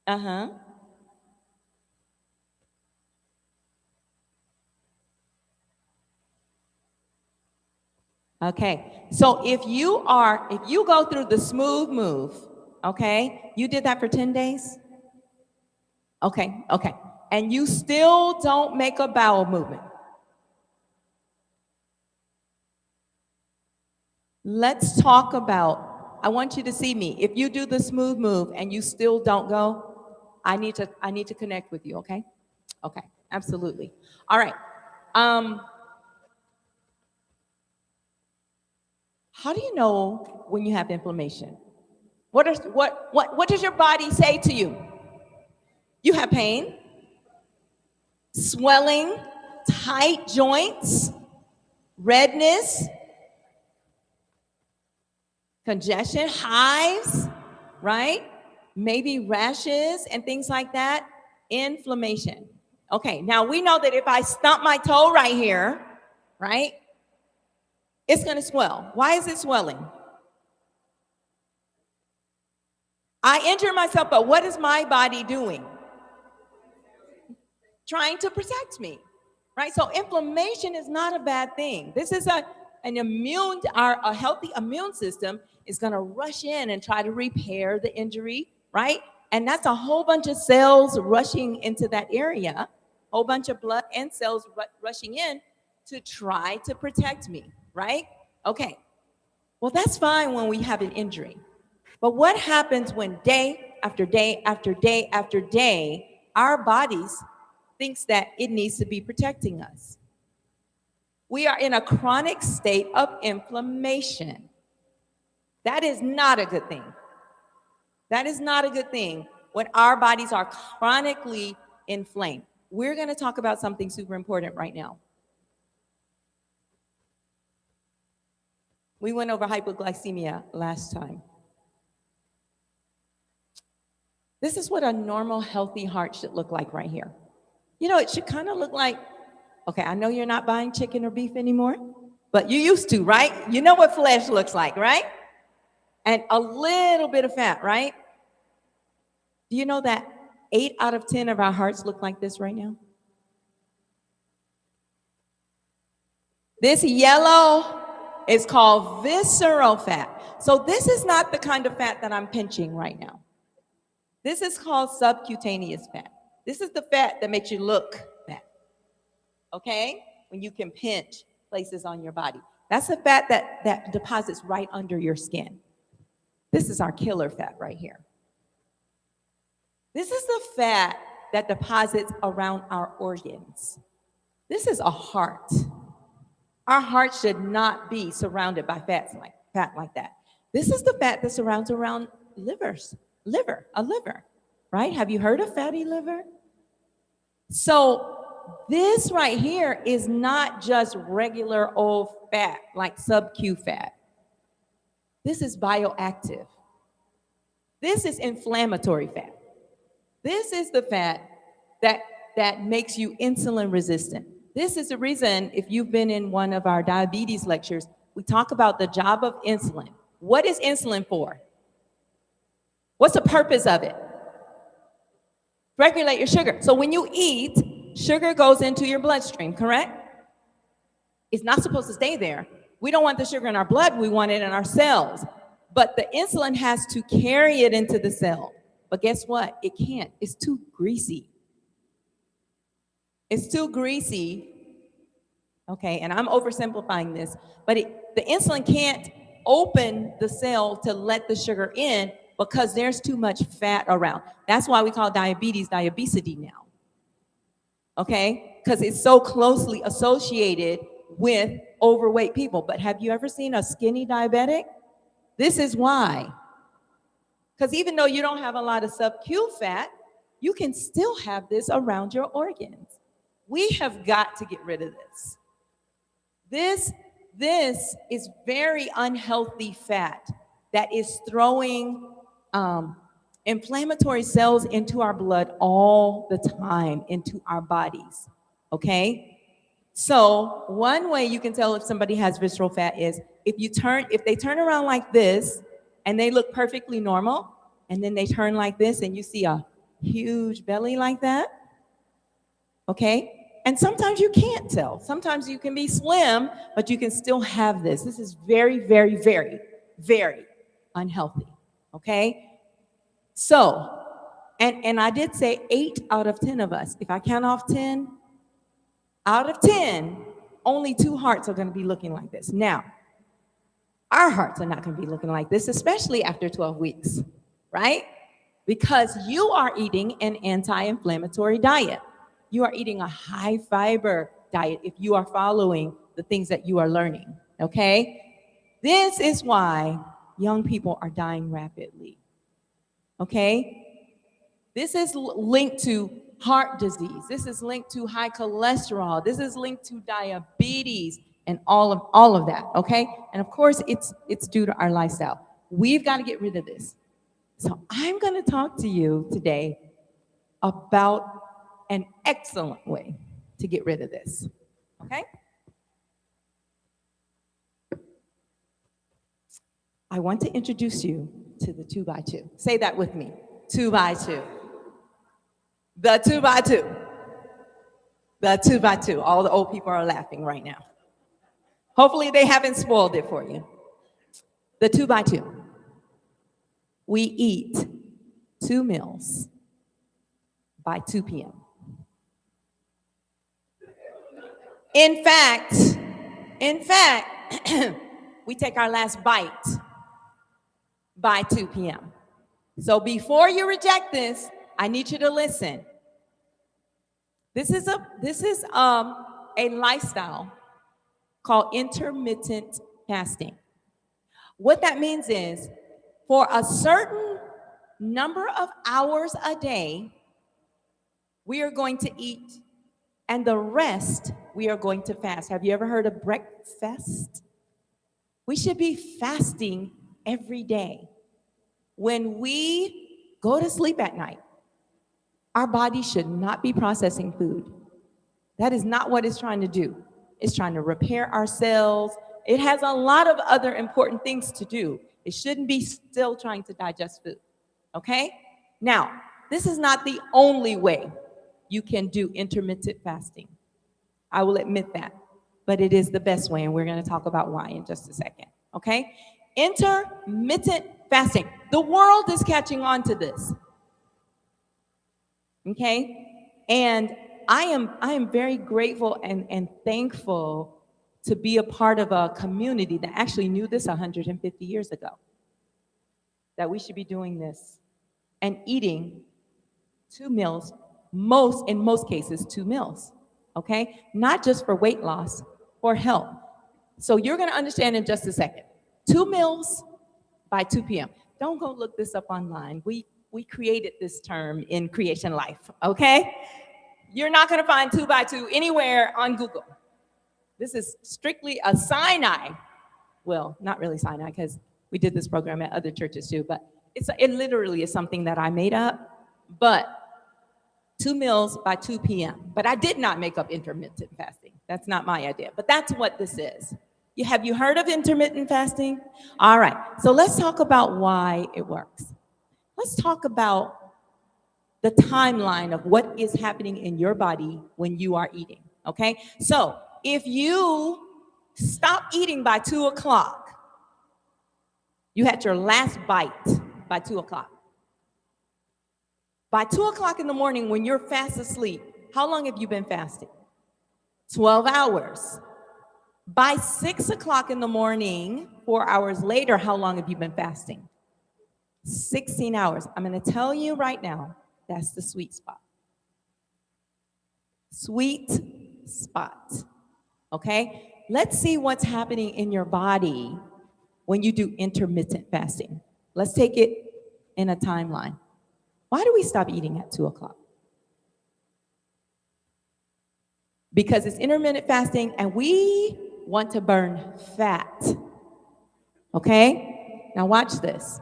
Uh-huh. Okay, so if you go through the smooth move, okay, you did that for 10 days? Okay, and you still don't make a bowel movement. Let's talk about, I want you to see me. If you do the smooth move and you still don't go, I need to connect with you, okay? Okay, absolutely. All right. How do you know when you have inflammation? What does your body say to you? You have pain, swelling, tight joints, redness, congestion, hives, right? Maybe rashes and things like that. Inflammation. Okay, now we know that if I stump my toe right here, right? It's going to swell. Why is it swelling? I injure myself, but what is my body doing? Trying to protect me, right? So inflammation is not a bad thing. This is a healthy immune system is going to rush in and try to repair the injury, right? And that's a whole bunch of cells rushing into that area, whole bunch of blood and cells rushing in to try to protect me. Right? Okay. Well, that's fine when we have an injury. But what happens when day after day after day after day, our bodies thinks that it needs to be protecting us? We are in a chronic state of inflammation. That is not a good thing. That is not a good thing when our bodies are chronically inflamed. We're going to talk about something super important right now. We went over hypoglycemia last time. This is what a normal, healthy heart should look like right here. You know, it should kind of look like, okay, I know you're not buying chicken or beef anymore, but you used to, right? You know what flesh looks like, right? And a little bit of fat, right? Do you know that 8 out of 10 of our hearts look like this right now? This yellow is called visceral fat. So this is not the kind of fat that I'm pinching right now. This is called subcutaneous fat. This is the fat that makes you look fat, okay? When you can pinch places on your body. That's the fat that deposits right under your skin. This is our killer fat right here. This is the fat that deposits around our organs. This is a heart. Our heart should not be surrounded by fat like that. This is the fat that surrounds around a liver, right? Have you heard of fatty liver? So this right here is not just regular old fat, like sub-Q fat. This is bioactive. This is inflammatory fat. This is the fat that makes you insulin resistant. This is the reason, if you've been in one of our diabetes lectures, we talk about the job of insulin. What is insulin for? What's the purpose of it? Regulate your sugar. So when you eat, sugar goes into your bloodstream, correct? It's not supposed to stay there. We don't want the sugar in our blood, we want it in our cells. But the insulin has to carry it into the cell. But guess what? It can't. It's too greasy. It's too greasy. Okay, and I'm oversimplifying this, but the insulin can't open the cell to let the sugar in because there's too much fat around. That's why we call diabetes diabesity now. Okay, because it's so closely associated with overweight people. But have you ever seen a skinny diabetic? This is why. Because even though you don't have a lot of sub-Q fat, you can still have this around your organs. We have got to get rid of this. This is very unhealthy fat that is throwing inflammatory cells into our blood all the time, into our bodies, okay? So one way you can tell if somebody has visceral fat is if they turn around like this and they look perfectly normal, and then they turn like this and you see a huge belly like that, okay? And sometimes you can't tell. Sometimes you can be slim, but you can still have this. This is very, very, very, very unhealthy, okay? So, and I did say 8 out of 10 of us. If I count off 10, out of 10, only 2 hearts are gonna be looking like this. Now, our hearts are not gonna be looking like this, especially after 12 weeks, right? Because you are eating an anti-inflammatory diet. You are eating a high fiber diet if you are following the things that you are learning, okay? This is why young people are dying rapidly, okay? This is linked to heart disease. This is linked to high cholesterol. This is linked to diabetes and all of that, okay? And of course, it's due to our lifestyle. We've got to get rid of this. So I'm going to talk to you today about an excellent way to get rid of this, okay? I want to introduce you to the 2x2. Say that with me, 2x2. The 2x2. The 2x2. All the old people are laughing right now. Hopefully they haven't spoiled it for you. The 2x2. We eat 2 meals by 2 p.m. In fact, we take our last bite by 2 p.m. So before you reject this, I need you to listen. This is a lifestyle called intermittent fasting. What that means is, for a certain number of hours a day, we are going to eat, and the rest we are going to fast. Have you ever heard of breakfast? We should be fasting every day. When we go to sleep at night, our body should not be processing food. That is not what it's trying to do. It's trying to repair our cells. It has a lot of other important things to do. It shouldn't be still trying to digest food, okay? Now, this is not the only way you can do intermittent fasting. I will admit that, but it is the best way, and we're going to talk about why in just a second, okay? Intermittent fasting. The world is catching on to this, okay? And I am very grateful and thankful to be a part of a community that actually knew this 150 years ago, that we should be doing this and eating 2 meals, in most cases, 2 meals, okay? Not just for weight loss, for health. So you're gonna understand in just a second. 2 meals by 2 p.m. Don't go look this up online. We created this term in Creation Life, okay? You're not gonna find 2 by 2 anywhere on Google. This is strictly a Sinai. Well, not really Sinai, because we did this program at other churches too, but it literally is something that I made up. But 2 meals by 2 p.m. But I did not make up intermittent fasting. That's not my idea, but that's what this is. Have you heard of intermittent fasting? All right, so let's talk about why it works. Let's talk about the timeline of what is happening in your body when you are eating, okay? So if you stop eating by 2 o'clock, you had your last bite by 2 o'clock. By 2 o'clock in the morning, when you're fast asleep, how long have you been fasting? 12 hours. By 6 o'clock in the morning, 4 hours later, how long have you been fasting? 16 hours. I'm going to tell you right now, that's the sweet spot. Sweet spot. Okay? Let's see what's happening in your body when you do intermittent fasting. Let's take it in a timeline. Why do we stop eating at 2 o'clock? Because it's intermittent fasting and we want to burn fat. Okay? Now watch this.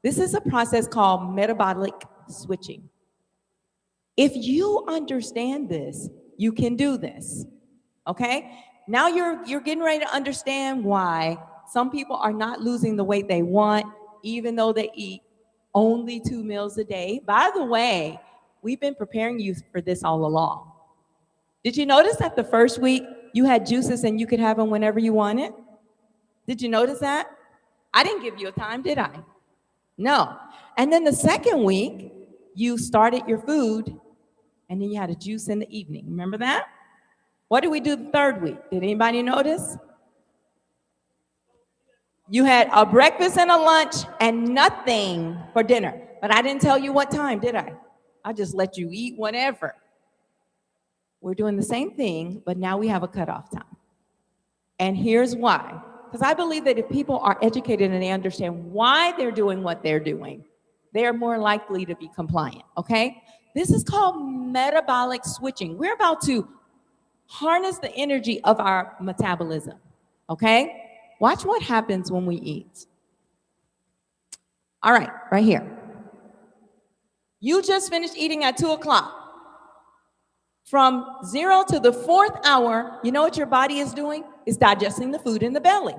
This is a process called metabolic switching. If you understand this, you can do this. Okay? Now you're getting ready to understand why some people are not losing the weight they want, even though they eat only 2 meals a day. By the way, we've been preparing you for this all along. Did you notice that the first week you had juices and you could have them whenever you wanted? Did you notice that? I didn't give you a time, did I? No. And then the second week, you started your food and then you had a juice in the evening. Remember that? What did we do the third week? Did anybody notice? You had a breakfast and a lunch and nothing for dinner. But I didn't tell you what time, did I? I just let you eat whatever. We're doing the same thing, but now we have a cutoff time. And here's why. Because I believe that if people are educated and they understand why they're doing what they're doing, they are more likely to be compliant, okay? This is called metabolic switching. We're about to harness the energy of our metabolism, okay? Watch what happens when we eat. All right, right here. You just finished eating at 2 o'clock. From 0 to the 4th hour, you know what your body is doing? It's digesting the food in the belly.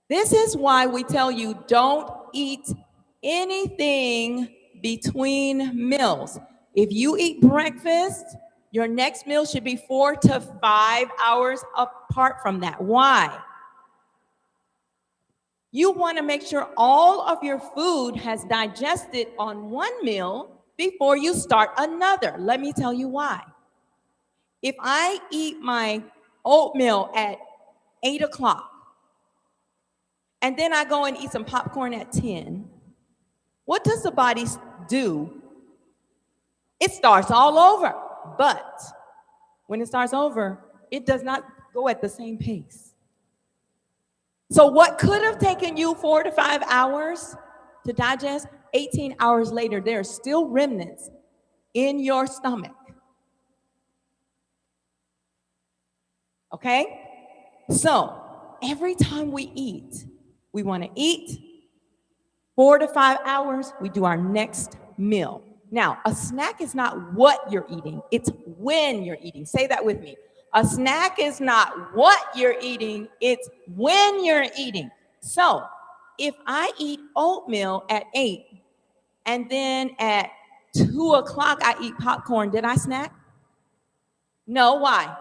This is why we tell you don't eat anything between meals. If you eat breakfast, your next meal should be 4 to 5 hours apart from that. Why? You want to make sure all of your food has digested on one meal before you start another. Let me tell you why. If I eat my oatmeal at 8 o'clock, and then I go and eat some popcorn at 10, what does the body do? It starts all over. But when it starts over, it does not go at the same pace. So what could have taken you 4 to 5 hours to digest, 18 hours later, there are still remnants in your stomach. Okay? So every time we eat, we want to eat 4 to 5 hours, we do our next meal. Now, a snack is not what you're eating, it's when you're eating. Say that with me. A snack is not what you're eating, it's when you're eating. So if I eat oatmeal at 8 and then at 2 o'clock I eat popcorn, did I snack? No, why?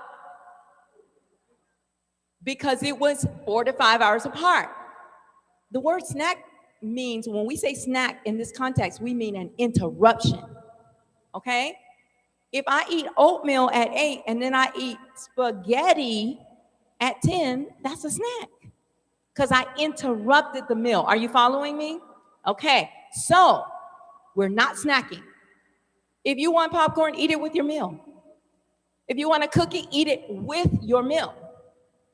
Because it was 4 to 5 hours apart. The word snack means, when we say snack in this context, we mean an interruption. Okay? If I eat oatmeal at 8 and then I eat spaghetti at 10, that's a snack because I interrupted the meal. Are you following me? Okay, so we're not snacking. If you want popcorn, eat it with your meal. If you want a cookie, eat it with your meal.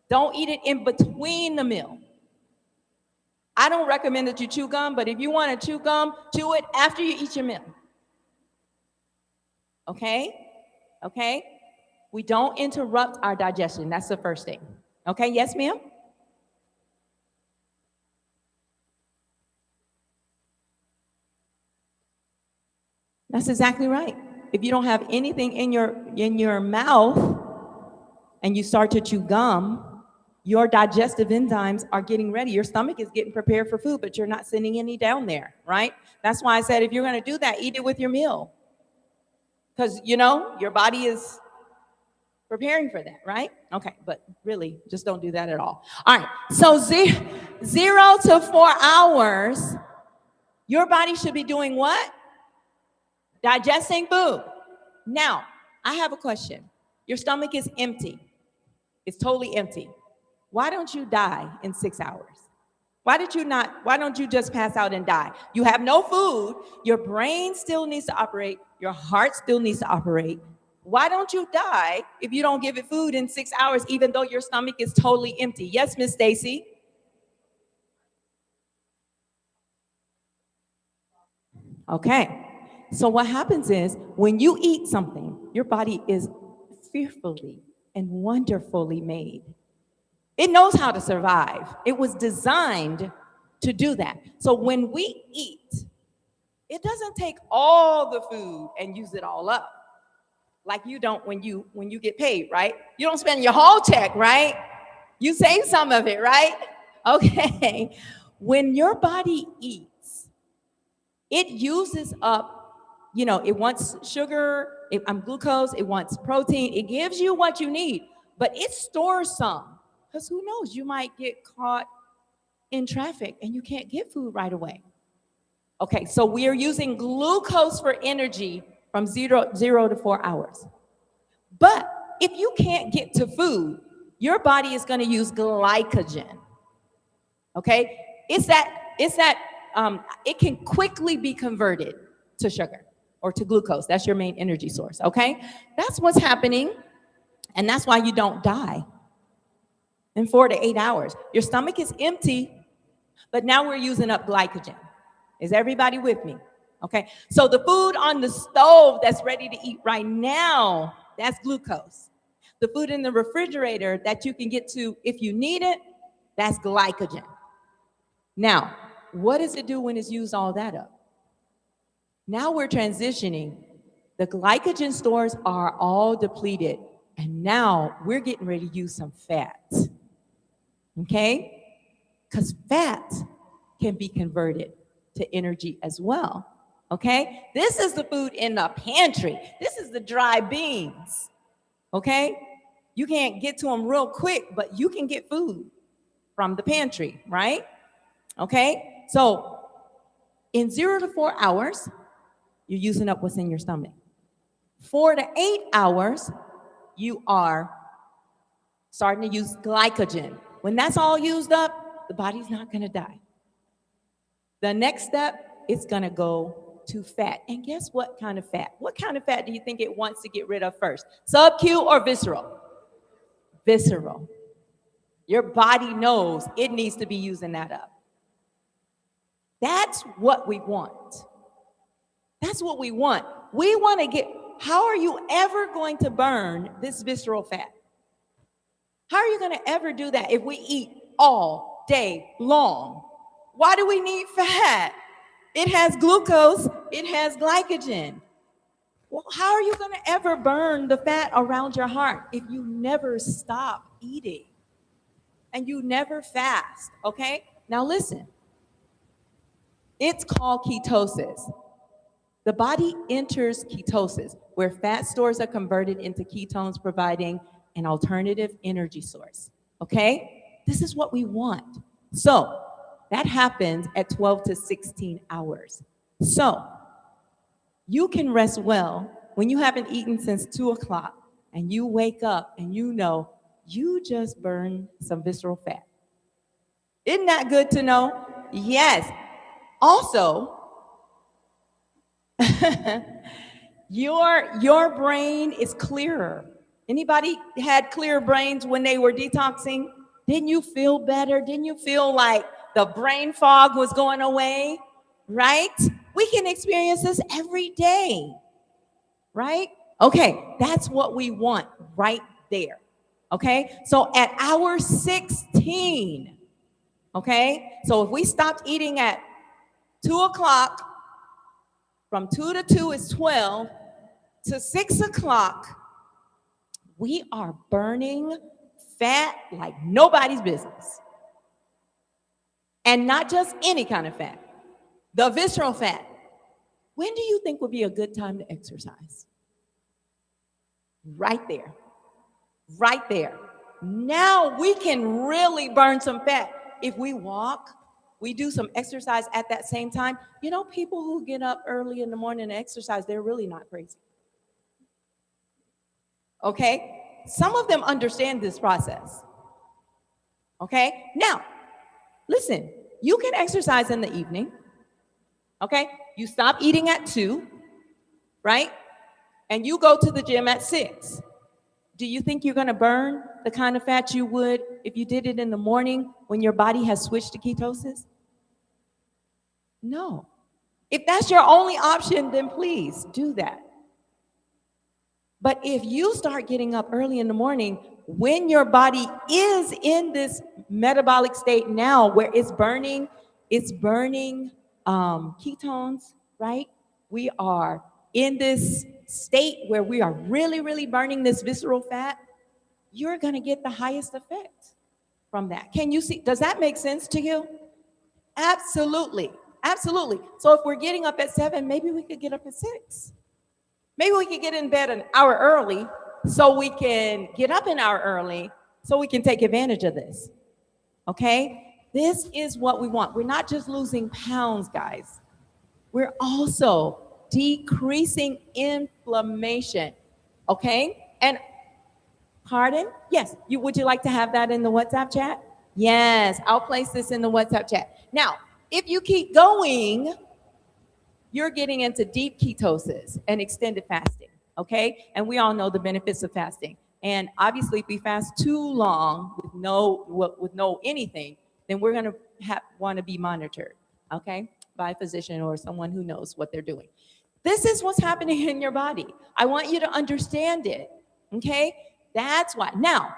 Don't eat it in between the meal. I don't recommend that you chew gum, but if you want to chew gum, chew it after you eat your meal. Okay? Okay? We don't interrupt our digestion. That's the first thing. Okay? Yes, ma'am? That's exactly right. If you don't have anything in your mouth and you start to chew gum, your digestive enzymes are getting ready. Your stomach is getting prepared for food, but you're not sending any down there, right? That's why I said if you're going to do that, eat it with your meal. Because, your body is preparing for that, right? Okay, but really, just don't do that at all. All right, so 0 to 4 hours, your body should be doing what? Digesting food. Now, I have a question. Your stomach is empty. It's totally empty. Why don't you die in 6 hours? Why don't you just pass out and die? You have no food. Your brain still needs to operate. Your heart still needs to operate. Why don't you die if you don't give it food in 6 hours, even though your stomach is totally empty? Yes, Miss Stacy? Okay. So what happens is when you eat something, your body is fearfully and wonderfully made. It knows how to survive. It was designed to do that. So when we eat, it doesn't take all the food and use it all up. Like you don't when you get paid, right? You don't spend your whole check, right? You save some of it, right? Okay. When your body eats, it uses up, it wants sugar, glucose, it wants protein. It gives you what you need, but it stores some. Because who knows, you might get caught in traffic and you can't get food right away. Okay, so we are using glucose for energy from 0 to 4 hours. But if you can't get to food, your body is going to use glycogen. Okay, it can quickly be converted to sugar or to glucose. That's your main energy source. Okay, that's what's happening, and that's why you don't die in 4 to 8 hours. Your stomach is empty, but now we're using up glycogen. Is everybody with me? Okay, so the food on the stove that's ready to eat right now, that's glucose. The food in the refrigerator that you can get to if you need it, that's glycogen. Now, what does it do when it's used all that up? Now we're transitioning. The glycogen stores are all depleted, and now we're getting ready to use some fat. Okay? Because fat can be converted to energy as well. Okay? This is the food in the pantry. This is the dry beans. Okay? You can't get to them real quick, but you can get food from the pantry, right? Okay? So in 0 to 4 hours, you're using up what's in your stomach. 4 to 8 hours, you are starting to use glycogen. When that's all used up, the body's not going to die. The next step is going to go to fat. And guess what kind of fat? What kind of fat do you think it wants to get rid of first? Sub-Q or visceral? Visceral. Your body knows it needs to be using that up. That's what we want. That's what we want. we want to get, how are you ever going to burn this visceral fat? How are you going to ever do that if we eat all day long? Why do we need fat? It has glucose, it has glycogen. Well, how are you going to ever burn the fat around your heart if you never stop eating and you never fast? Okay? Now listen. It's called ketosis. The body enters ketosis, where fat stores are converted into ketones, providing an alternative energy source. Okay? This is what we want. So that happens at 12 to 16 hours. So you can rest well when you haven't eaten since 2 o'clock and you wake up and you know you just burned some visceral fat. Isn't that good to know? Yes. Also, your brain is clearer. Anybody had clear brains when they were detoxing? Didn't you feel better? Didn't you feel like the brain fog was going away? Right? We can experience this every day. Right? Okay, that's what we want right there. Okay? So at hour 16, okay? So if we stopped eating at 2 o'clock, from 2 to 2 is 12, to 6 o'clock, we are burning fat like nobody's business. And not just any kind of fat, the visceral fat. When do you think would be a good time to exercise? Right there. Right there. Now we can really burn some fat. If we walk, we do some exercise at that same time. You know, people who get up early in the morning and exercise, they're really not crazy. Okay? Some of them understand this process. Okay? Now, listen, you can exercise in the evening. Okay? You stop eating at 2, right? And you go to the gym at 6. Do you think you're going to burn the kind of fat you would if you did it in the morning when your body has switched to ketosis? No. If that's your only option, then please do that. But if you start getting up early in the morning when your body is in this metabolic state now where it's burning ketones, right? We are in this state where we are really, really burning this visceral fat, you're going to get the highest effect from that. Can you see? Does that make sense to you? Absolutely. Absolutely. So if we're getting up at 7, maybe we could get up at 6. Maybe we could get in bed an hour early so we can get up an hour early so we can take advantage of this. Okay? This is what we want. We're not just losing pounds, guys. We're also decreasing inflammation. Okay? And pardon? Yes. Would you like to have that in the WhatsApp chat? Yes, I'll place this in the WhatsApp chat. Now, if you keep going, you're getting into deep ketosis and extended fasting, okay? And we all know the benefits of fasting. And obviously, if we fast too long with no anything, then we're gonna want to be monitored, okay, by a physician or someone who knows what they're doing. This is what's happening in your body. I want you to understand it, okay? That's why. Now,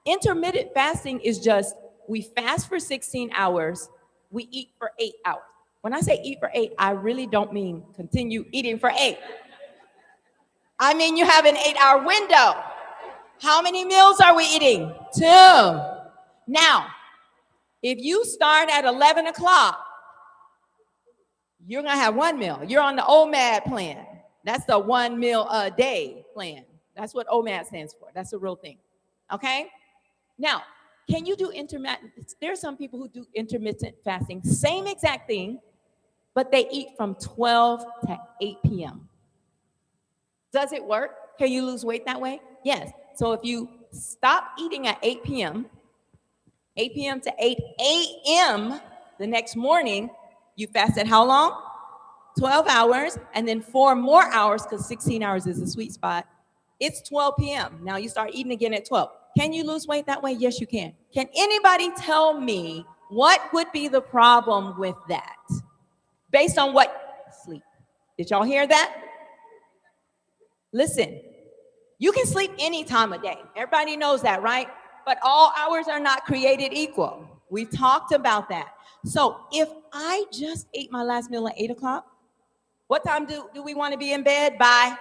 intermittent fasting is just, we fast for 16 hours, we eat for 8 hours. When I say eat for 8, I really don't mean continue eating for 8. I mean, you have an 8-hour window. How many meals are we eating? 2. Now, if you start at 11 o'clock, you're going to have 1 meal. You're on the OMAD plan. That's the 1 meal a day plan. That's what OMAD stands for. That's a real thing. Okay? Now, can you do intermittent? There are some people who do intermittent fasting. Same exact thing, but they eat from 12 to 8 p.m. Does it work? Can you lose weight that way? Yes. So if you stop eating at 8 p.m., 8 p.m. to 8 a.m. the next morning, you fasted how long? 12 hours, and then 4 more hours, because 16 hours is the sweet spot. It's 12 p.m. Now you start eating again at 12. Can you lose weight that way? Yes, you can. Can anybody tell me what would be the problem with that? Based on what? Sleep. Did y'all hear that? Listen, you can sleep any time of day. Everybody knows that, right? But all hours are not created equal. We've talked about that. So if I just ate my last meal at 8 o'clock, what time do we want to be in bed? By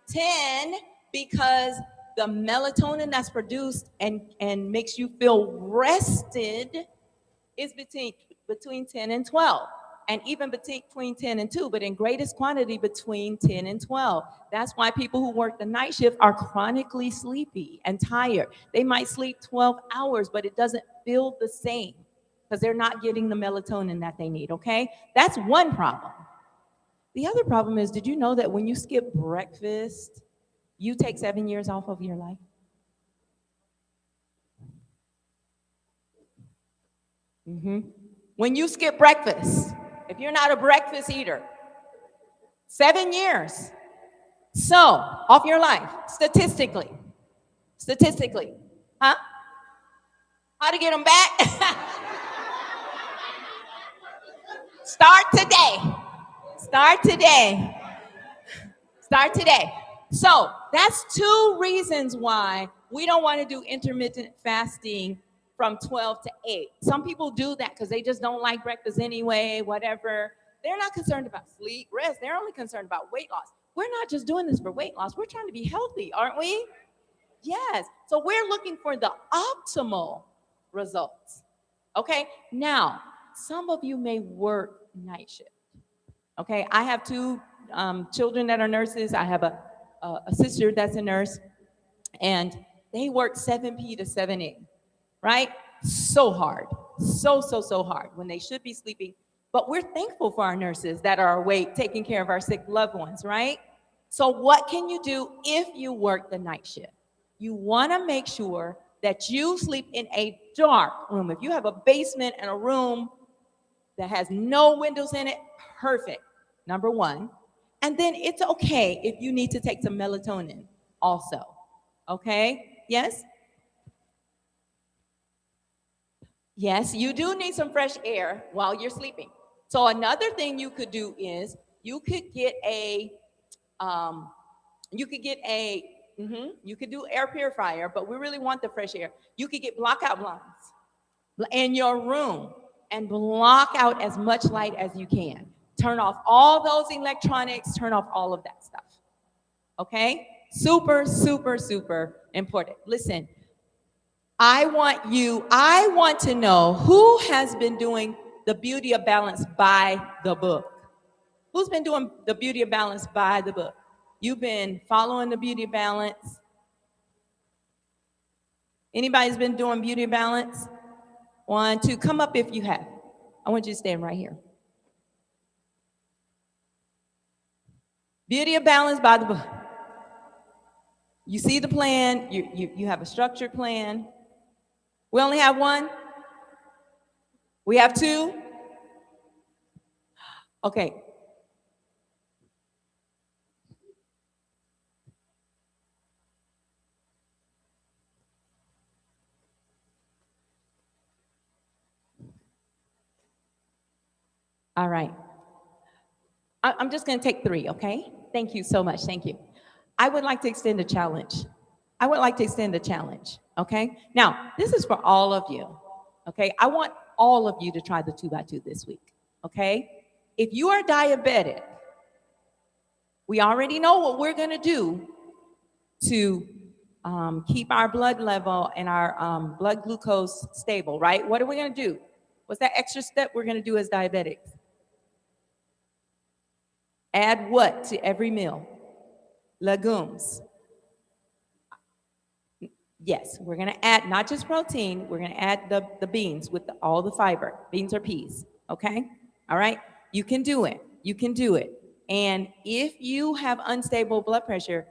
10, because the melatonin that's produced and makes you feel rested is between 10 and 12, and even between 10 and 2, but in greatest quantity between 10 and 12. That's why people who work the night shift are chronically sleepy and tired. They might sleep 12 hours, but it doesn't feel the same because they're not getting the melatonin that they need, okay? That's one problem. The other problem is, did you know that when you skip breakfast, you take 7 years off of your life? When you skip breakfast, if you're not a breakfast eater, 7 years. So, off your life, statistically, huh? How to get them back? Start today. So that's 2 reasons why we don't want to do intermittent fasting from 12 to 8. Some people do that because they just don't like breakfast anyway, whatever. They're not concerned about sleep, rest. They're only concerned about weight loss. We're not just doing this for weight loss. We're trying to be healthy, aren't we? Yes. So we're looking for the optimal results. Okay. Now, some of you may work night shift. Okay. I have 2 children that are nurses. I have a sister that's a nurse, and they work 7 p to 7 a, right? So hard, so hard when they should be sleeping. But we're thankful for our nurses that are awake, taking care of our sick loved ones, right? So what can you do if you work the night shift? You want to make sure that you sleep in a dark room. If you have a basement and a room that has no windows in it, perfect, number 1. And then it's okay if you need to take some melatonin also, okay? Yes? Yes, you do need some fresh air while you're sleeping. So another thing you could do is you could get you could do air purifier, but we really want the fresh air. You could get blackout blinds in your room and block out as much light as you can. Turn off all those electronics, turn off all of that stuff. Okay? Super important. Listen, I want to know who has been doing the Beauty of Balance by the book. Who's been doing the Beauty of Balance by the book? You've been following the Beauty of Balance? Anybody's been doing Beauty of Balance? 1, 2, come up if you have. I want you to stand right here. Beauty of Balance by the book. You see the plan, you have a structured plan. We only have 1? We have 2? Okay. All right. I'm just going to take 3, okay? Thank you so much. Thank you. I would like to extend a challenge. Okay? Now, this is for all of you, okay? I want all of you to try the 2x2 this week, okay? If you are diabetic, we already know what we're going to do to keep our blood level and our blood glucose stable, right? What are we going to do? What's that extra step we're going to do as diabetics? Add what to every meal? Legumes. Yes, we're going to add not just protein, we're going to add the beans with all the fiber. Beans or peas, okay? All right? You can do it. And if you have unstable blood pressure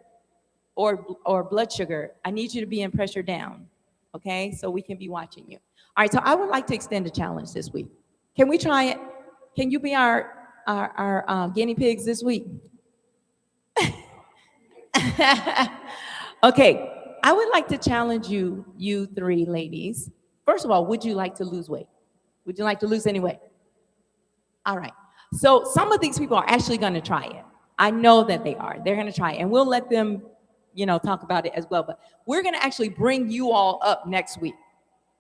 or blood sugar, I need you to be in pressure down, okay? So we can be watching you. All right, so I would like to extend a challenge this week. Can we try it? Can you be our guinea pigs this week? Okay, I would like to challenge you 3 ladies. First of all, would you like to lose weight? Would you like to lose any weight? All right. So some of these people are actually going to try it. I know that they are. They're going to try, and we'll let them, talk about it as well. But we're going to actually bring you all up next week,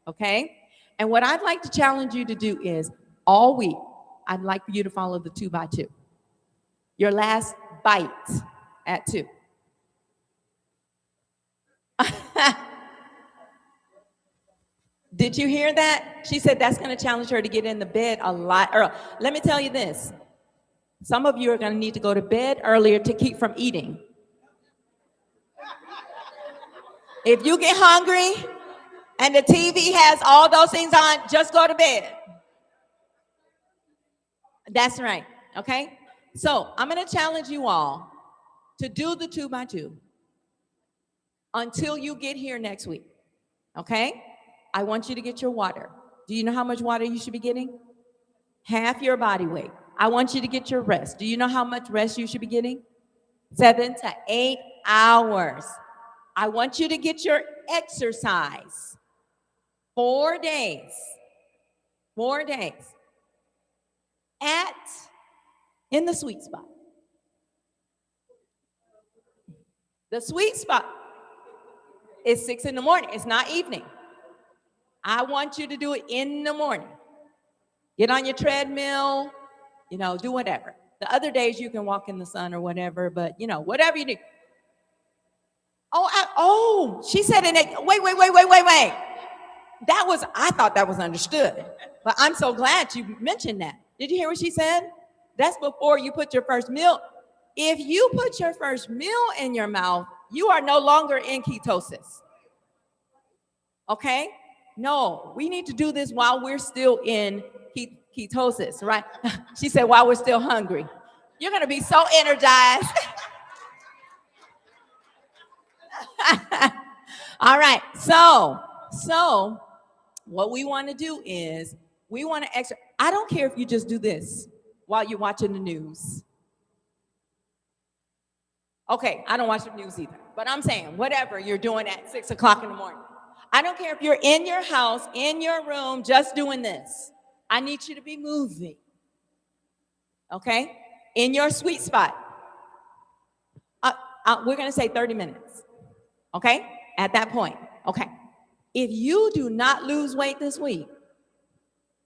okay? And what I'd like to challenge you to do is all week, I'd like for you to follow the 2x2. Your last bite at 2. Did you hear that? She said that's going to challenge her to get in the bed a lot early. Let me tell you this. Some of you are going to need to go to bed earlier to keep from eating. If you get hungry and the TV has all those things on, just go to bed. That's right, okay? So I'm going to challenge you all to do the 2x2 until you get here next week, okay? I want you to get your water. Do you know how much water you should be getting? Half your body weight. I want you to get your rest. Do you know how much rest you should be getting? 7 to 8 hours. I want you to get your exercise. 4 days. 4 days. In the sweet spot. The sweet spot is 6 in the morning. It's not evening. I want you to do it in the morning. Get on your treadmill, do whatever. The other days you can walk in the sun or whatever, but whatever you do. She said in it. Wait. I thought that was understood, but I'm so glad you mentioned that. Did you hear what she said? That's before you put your first meal. If you put your first meal in your mouth, you are no longer in ketosis. Okay? No, we need to do this while we're still in ketosis, right? She said, while we're still hungry. You're going to be so energized. All right. So what we want to do is we want to I don't care if you just do this while you're watching the news. Okay, I don't watch the news either, but I'm saying whatever you're doing at 6 o'clock in the morning. I don't care if you're in your house, in your room, just doing this. I need you to be moving. Okay? In your sweet spot. We're going to say 30 minutes. Okay? At that point. Okay. If you do not lose weight this week,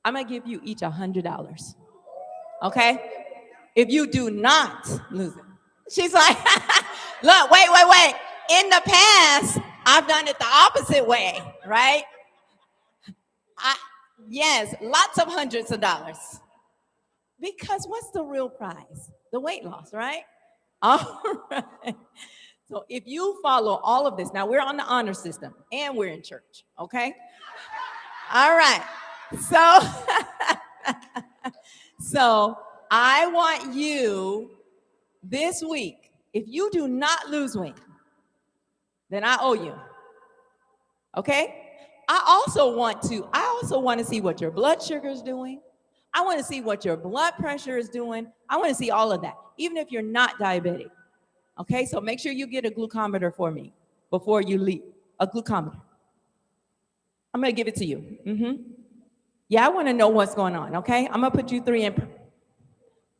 I'm going to give you each $100. Okay? If you do not lose it. She's like, look, wait. In the past, I've done it the opposite way, right? Yes, lots of hundreds of dollars. Because what's the real prize? The weight loss, right? All right. So if you follow all of this, now we're on the honor system and we're in church, okay? All right. So I want you this week, if you do not lose weight, then I owe you. Okay? I also want to see what your blood sugar is doing. I want to see what your blood pressure is doing. I want to see all of that, even if you're not diabetic. Okay? So make sure you get a glucometer for me before you leave. A glucometer. I'm going to give it to you. Yeah, I want to know what's going on, okay? I'm going to put you 3 in.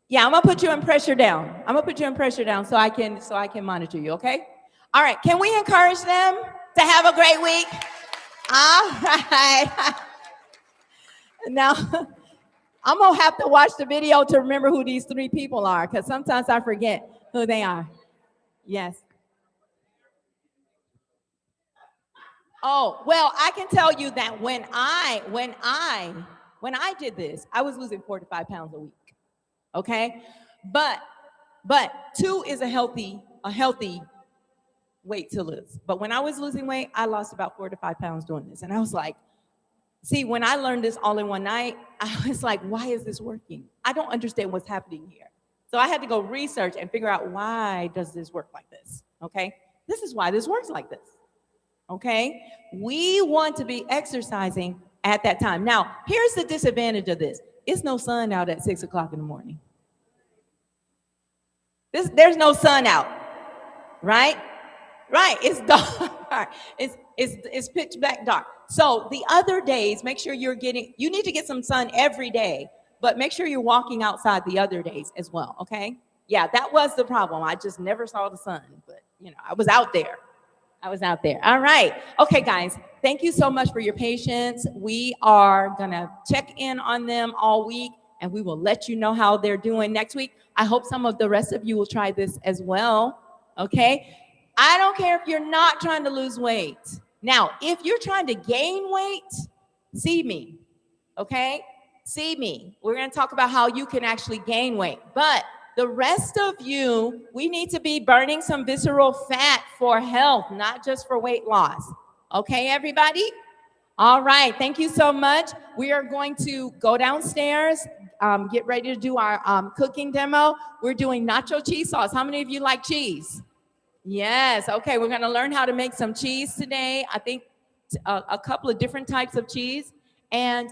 Yeah, I'm going to put you in pressure down. I'm going to put you in pressure down so I can monitor you, okay? All right, can we encourage them to have a great week? All right. Now, I'm going to have to watch the video to remember who these 3 people are because sometimes I forget who they are. Yes. Oh, well, I can tell you that when I did this, I was losing 4 to 5 pounds a week. Okay? But 2 is a healthy weight to lose. But when I was losing weight, I lost about 4 to 5 pounds doing this. And I was like, see, when I learned this all in one night, I was like, why is this working? I don't understand what's happening here. So I had to go research and figure out why does this work like this? Okay? This is why this works like this. Okay? We want to be exercising at that time. Now, here's the disadvantage of this. It's no sun out at 6 o'clock in the morning. There's no sun out, right? Right, it's dark. It's pitch black dark. So the other days, make sure you need to get some sun every day, but make sure you're walking outside the other days as well, okay? Yeah, that was the problem. I just never saw the sun, but I was out there. I was out there. All right. Okay, guys, thank you so much for your patience. We are going to check in on them all week, and we will let you know how they're doing next week. I hope some of the rest of you will try this as well. Okay. I don't care if you're not trying to lose weight. Now, if you're trying to gain weight, see me. Okay. See me. We're going to talk about how you can actually gain weight. But the rest of you, we need to be burning some visceral fat for health, not just for weight loss. Okay, everybody? All right. Thank you so much. We are going to go downstairs, get ready to do our cooking demo. We're doing nacho cheese sauce. How many of you like cheese? Yes. Okay. We're going to learn how to make some cheese today. I think a couple of different types of cheese. And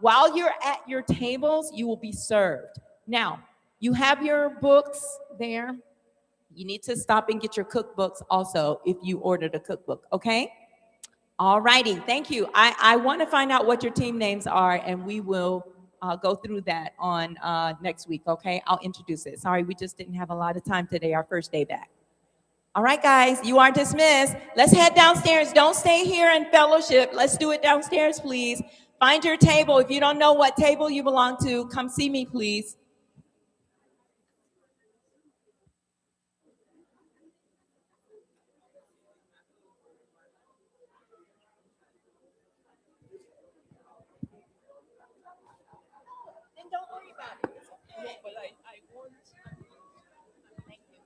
while you're at your tables, you will be served. Now, you have your books there. You need to stop and get your cookbooks also if you ordered a cookbook, okay? All righty, thank you. I want to find out what your team names are, and we will go through that on next week, okay? I'll introduce it. Sorry, we just didn't have a lot of time today, our first day back. All right, guys, you are dismissed. Let's head downstairs. Don't stay here in fellowship. Let's do it downstairs, please. Find your table. If you don't know what table you belong to, come see me, please. Don't worry about it. It's okay. But I want. Thank you.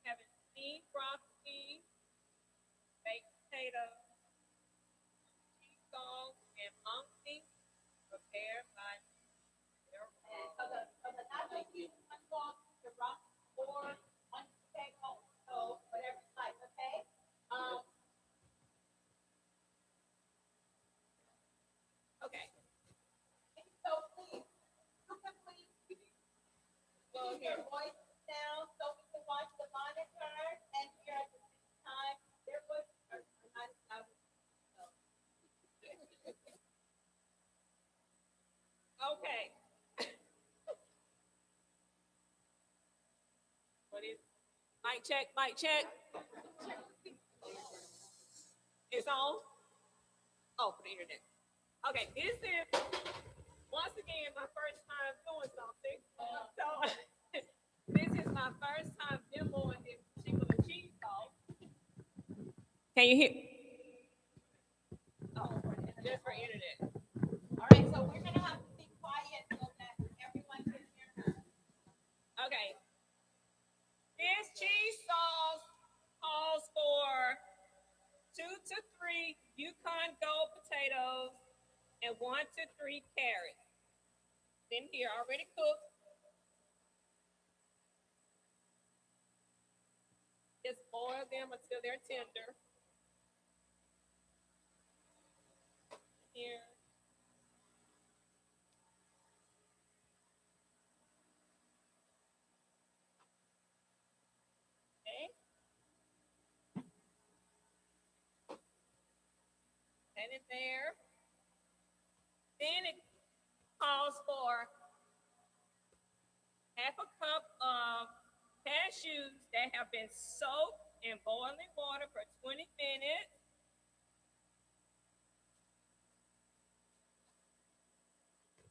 Having steamed broccoli, baked potato, cheese sauce, and monkey prepared by their Okay. So please, you can please keep your voice down so we can watch the monitor and hear at the same time. Their voices are not as loud as okay. What is mic check, mic check. It's on? Oh, for the internet. Okay, this is once again my first time doing something. So this is my first time demoing this particular cheese sauce. Can you hear? Oh, just for internet. All right, so we're gonna have to be quiet so that everyone can hear her. Okay. This cheese sauce calls for 2 to 3 Yukon Gold potatoes and 1 to 3 carrots. In here, already cooked. Just boil them until they're tender. Here. Okay. And it there. Then it calls for half a cup of cashews that have been soaked in boiling water for 20 minutes.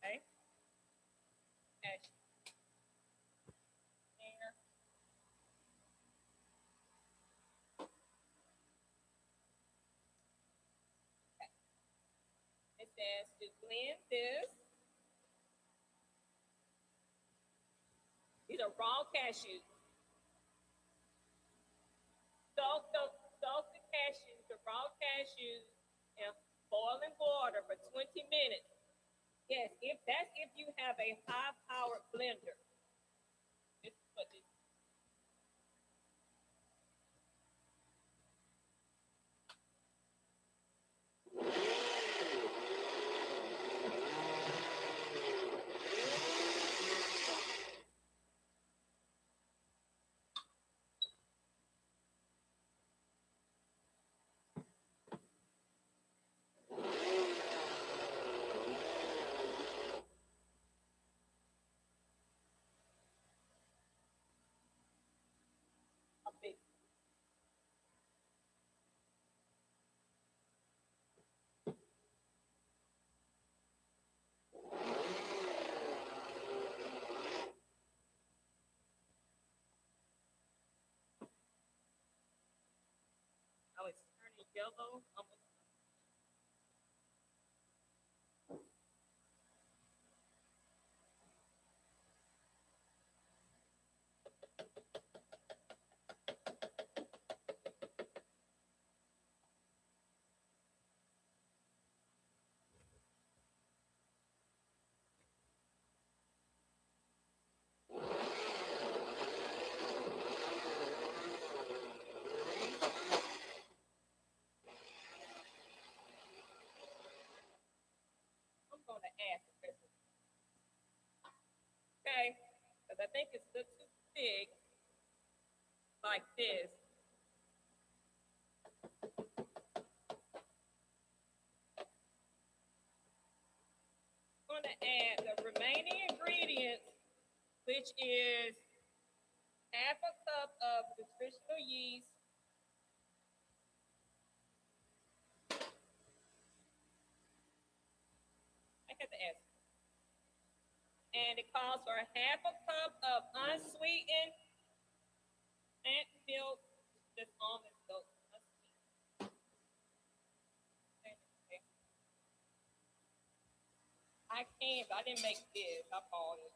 Okay. Cashews. There. Okay. It says to blend this. These are raw cashews. Soak the cashews, the raw cashews, in boiling water for 20 minutes. Yes, if you have a high-powered blender. This is what this. A big. Oh, it's turning yellow. Almost. I'm going to add the rest of it. Okay, because I think it's a little too big, like this. I'm going to add the remaining ingredients, which is half a cup of nutritional yeast, I have to ask. And it calls for a half a cup of unsweetened plant milk, just almond milk, unsweetened. I can, but I didn't make this. I bought it.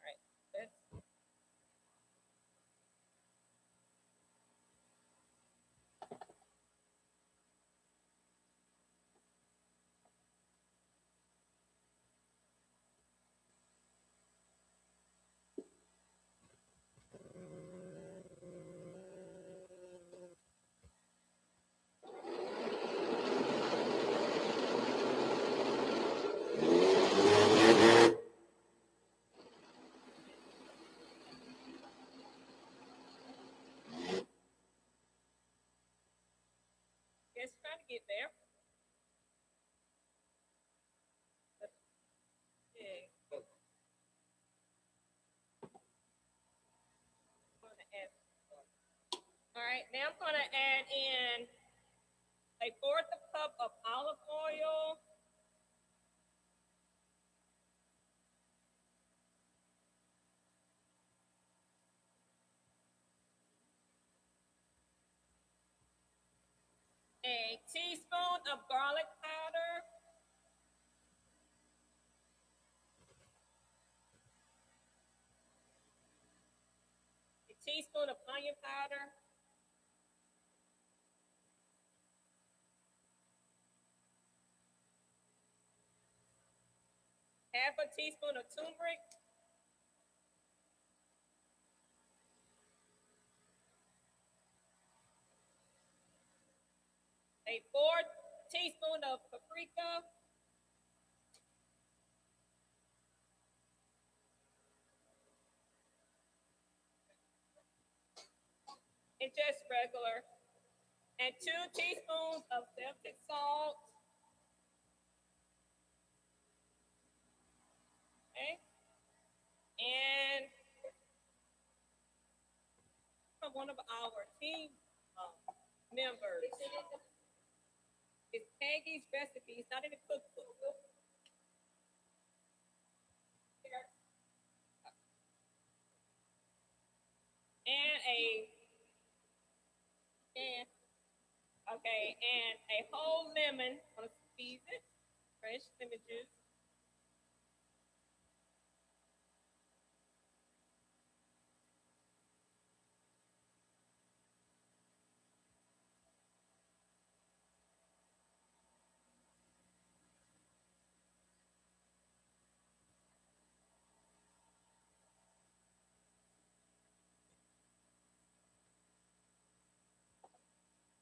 All right, let's. Just trying to get there. Yeah. All right, now I'm gonna add in a fourth of a cup of olive oil. A teaspoon of garlic powder. A teaspoon of onion powder. Half a teaspoon of turmeric. A fourth teaspoon of paprika. And just regular. And 2 teaspoons of Celtic salt. Okay. And from one of our team members. It's Peggy's recipe. It's not in the cookbook. And a whole lemon. I'm gonna squeeze it. Fresh lemon juice.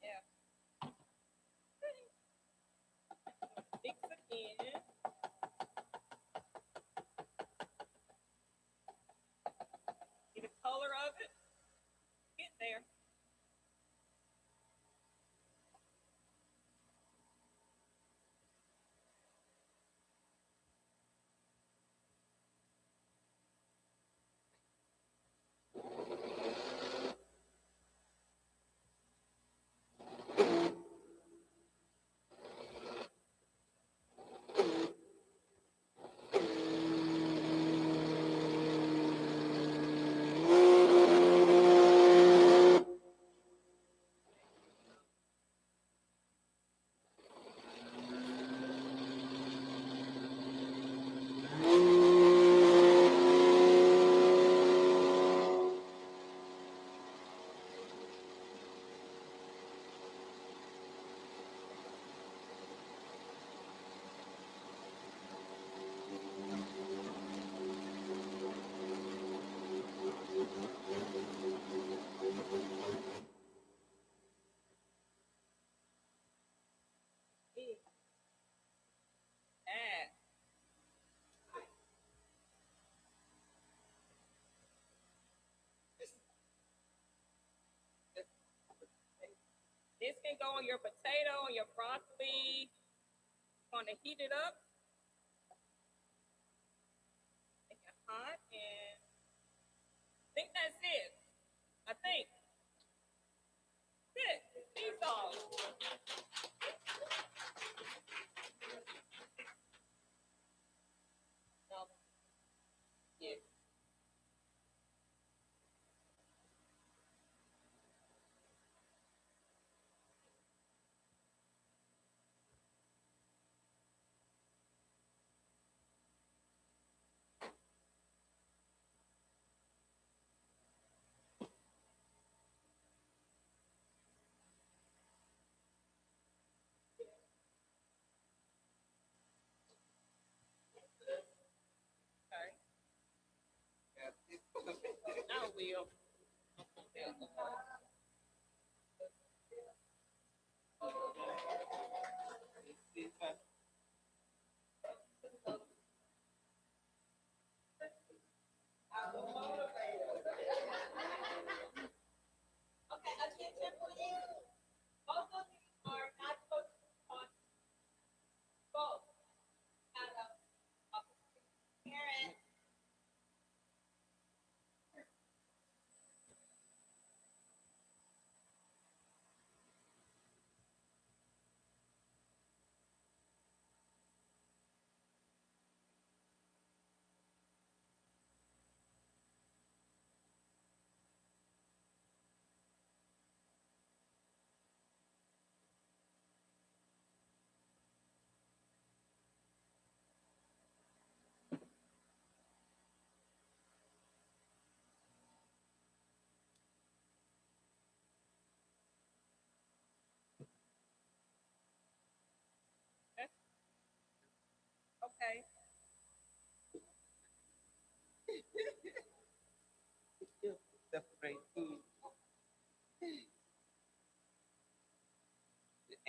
Yeah. Mix again. Get the color of it. Get there. Add. This can go on your potato, on your broccoli. Gonna heat it up. Make it hot, and I think that's it. I think. That's it. Sea sauce. No. Yeah.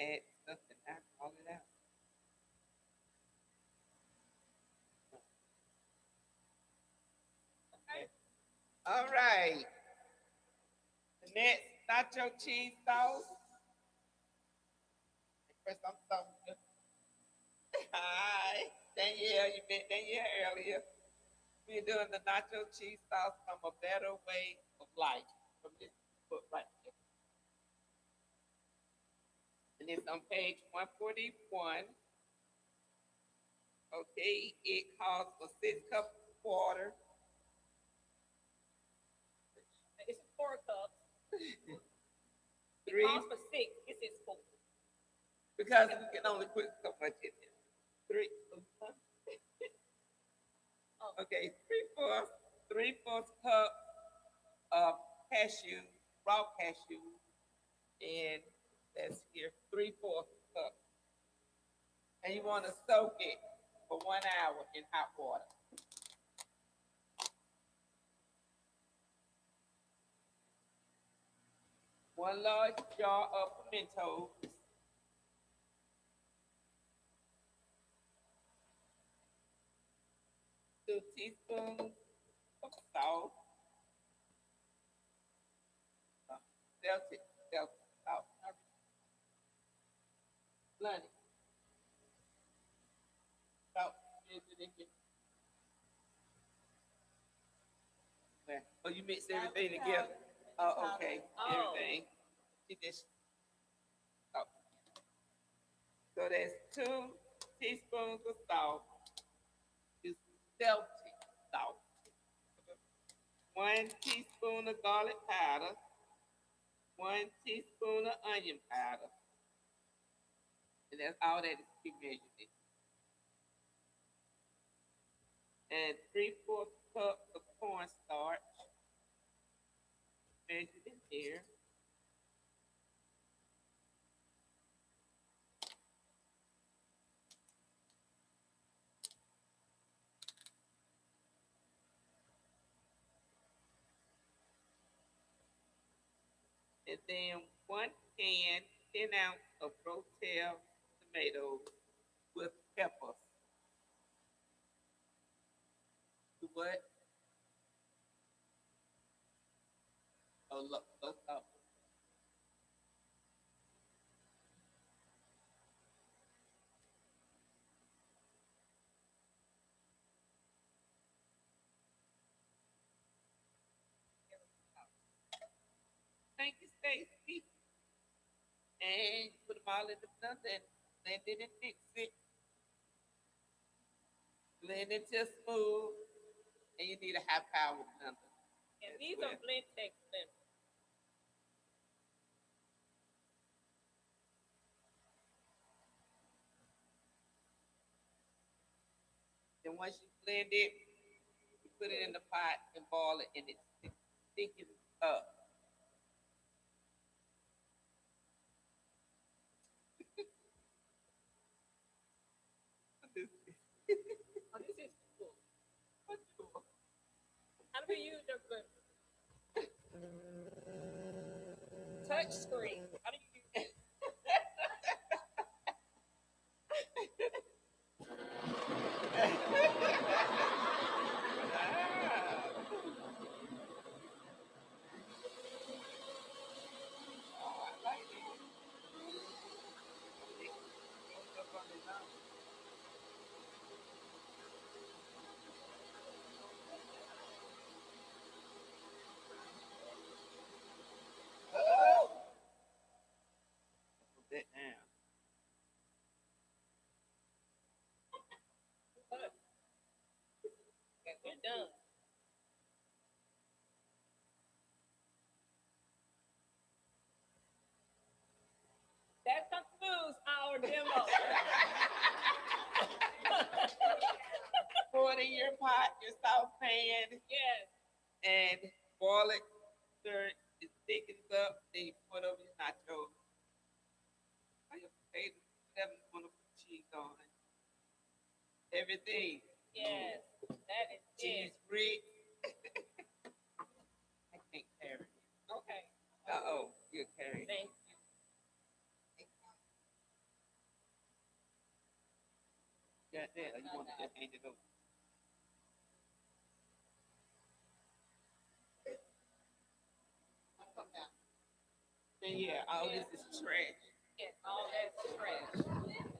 add stuff and not call it out. Okay. All right. The next nacho cheese sauce. First, I'm talking. Hi, Danielle. You met Danielle earlier. We're doing the nacho cheese sauce from A Better Way of Life. From this book right here. And it's on page 141. Okay, it calls for 6 cups of water.
It's 4 cups. It
3,
calls for 6. It says 4.
because we can only put so much in there. 3. Okay, 3/4 cup of cashew, raw cashew, and that's here, 3/4 cup. And you want to soak it for 1 hour in hot water. One large jar of pimento. 2 teaspoons of salt. Delta salt. Bloody. Salt. Oh, you mix everything together? Oh, okay.
Oh.
Everything. You just, oh. So that's 2 teaspoons of salt. It's Celtic salt. 1 teaspoon of garlic powder. 1 teaspoon of onion powder. And that's all that is to be measured in. And 3/4 cup of cornstarch. Measured in here. And then 1 can, 10 ounce of Rotel tomatoes with peppers. Do what? Oh, look, up. Thank you, Stacy. And put them all in the blender and blend it and mix it. Blend it till smooth. And you need a high power blender.
And
as
these
well.
are Blendtex blenders.
Then once you blend it, you put it in the pot and boil it, and it thickens up.
Oh, this is cool. How do you use your blender? Touch screen. How do you use it?
Put that down.
We're done. That concludes our demo.
Pour it in your pot, your saucepan,
Yes.
and boil it. Stir it thickens up. Then you put over your nachos. Or your potatoes, whatever you want to put cheese on it. Everything.
Yes. That is
Cheese
it.
rich. I can't carry it.
Okay.
Uh-oh, you'll carry it.
Thank you. got that, or you want to just hand it over? Then yeah, all this is trash. Yeah, all that's trash.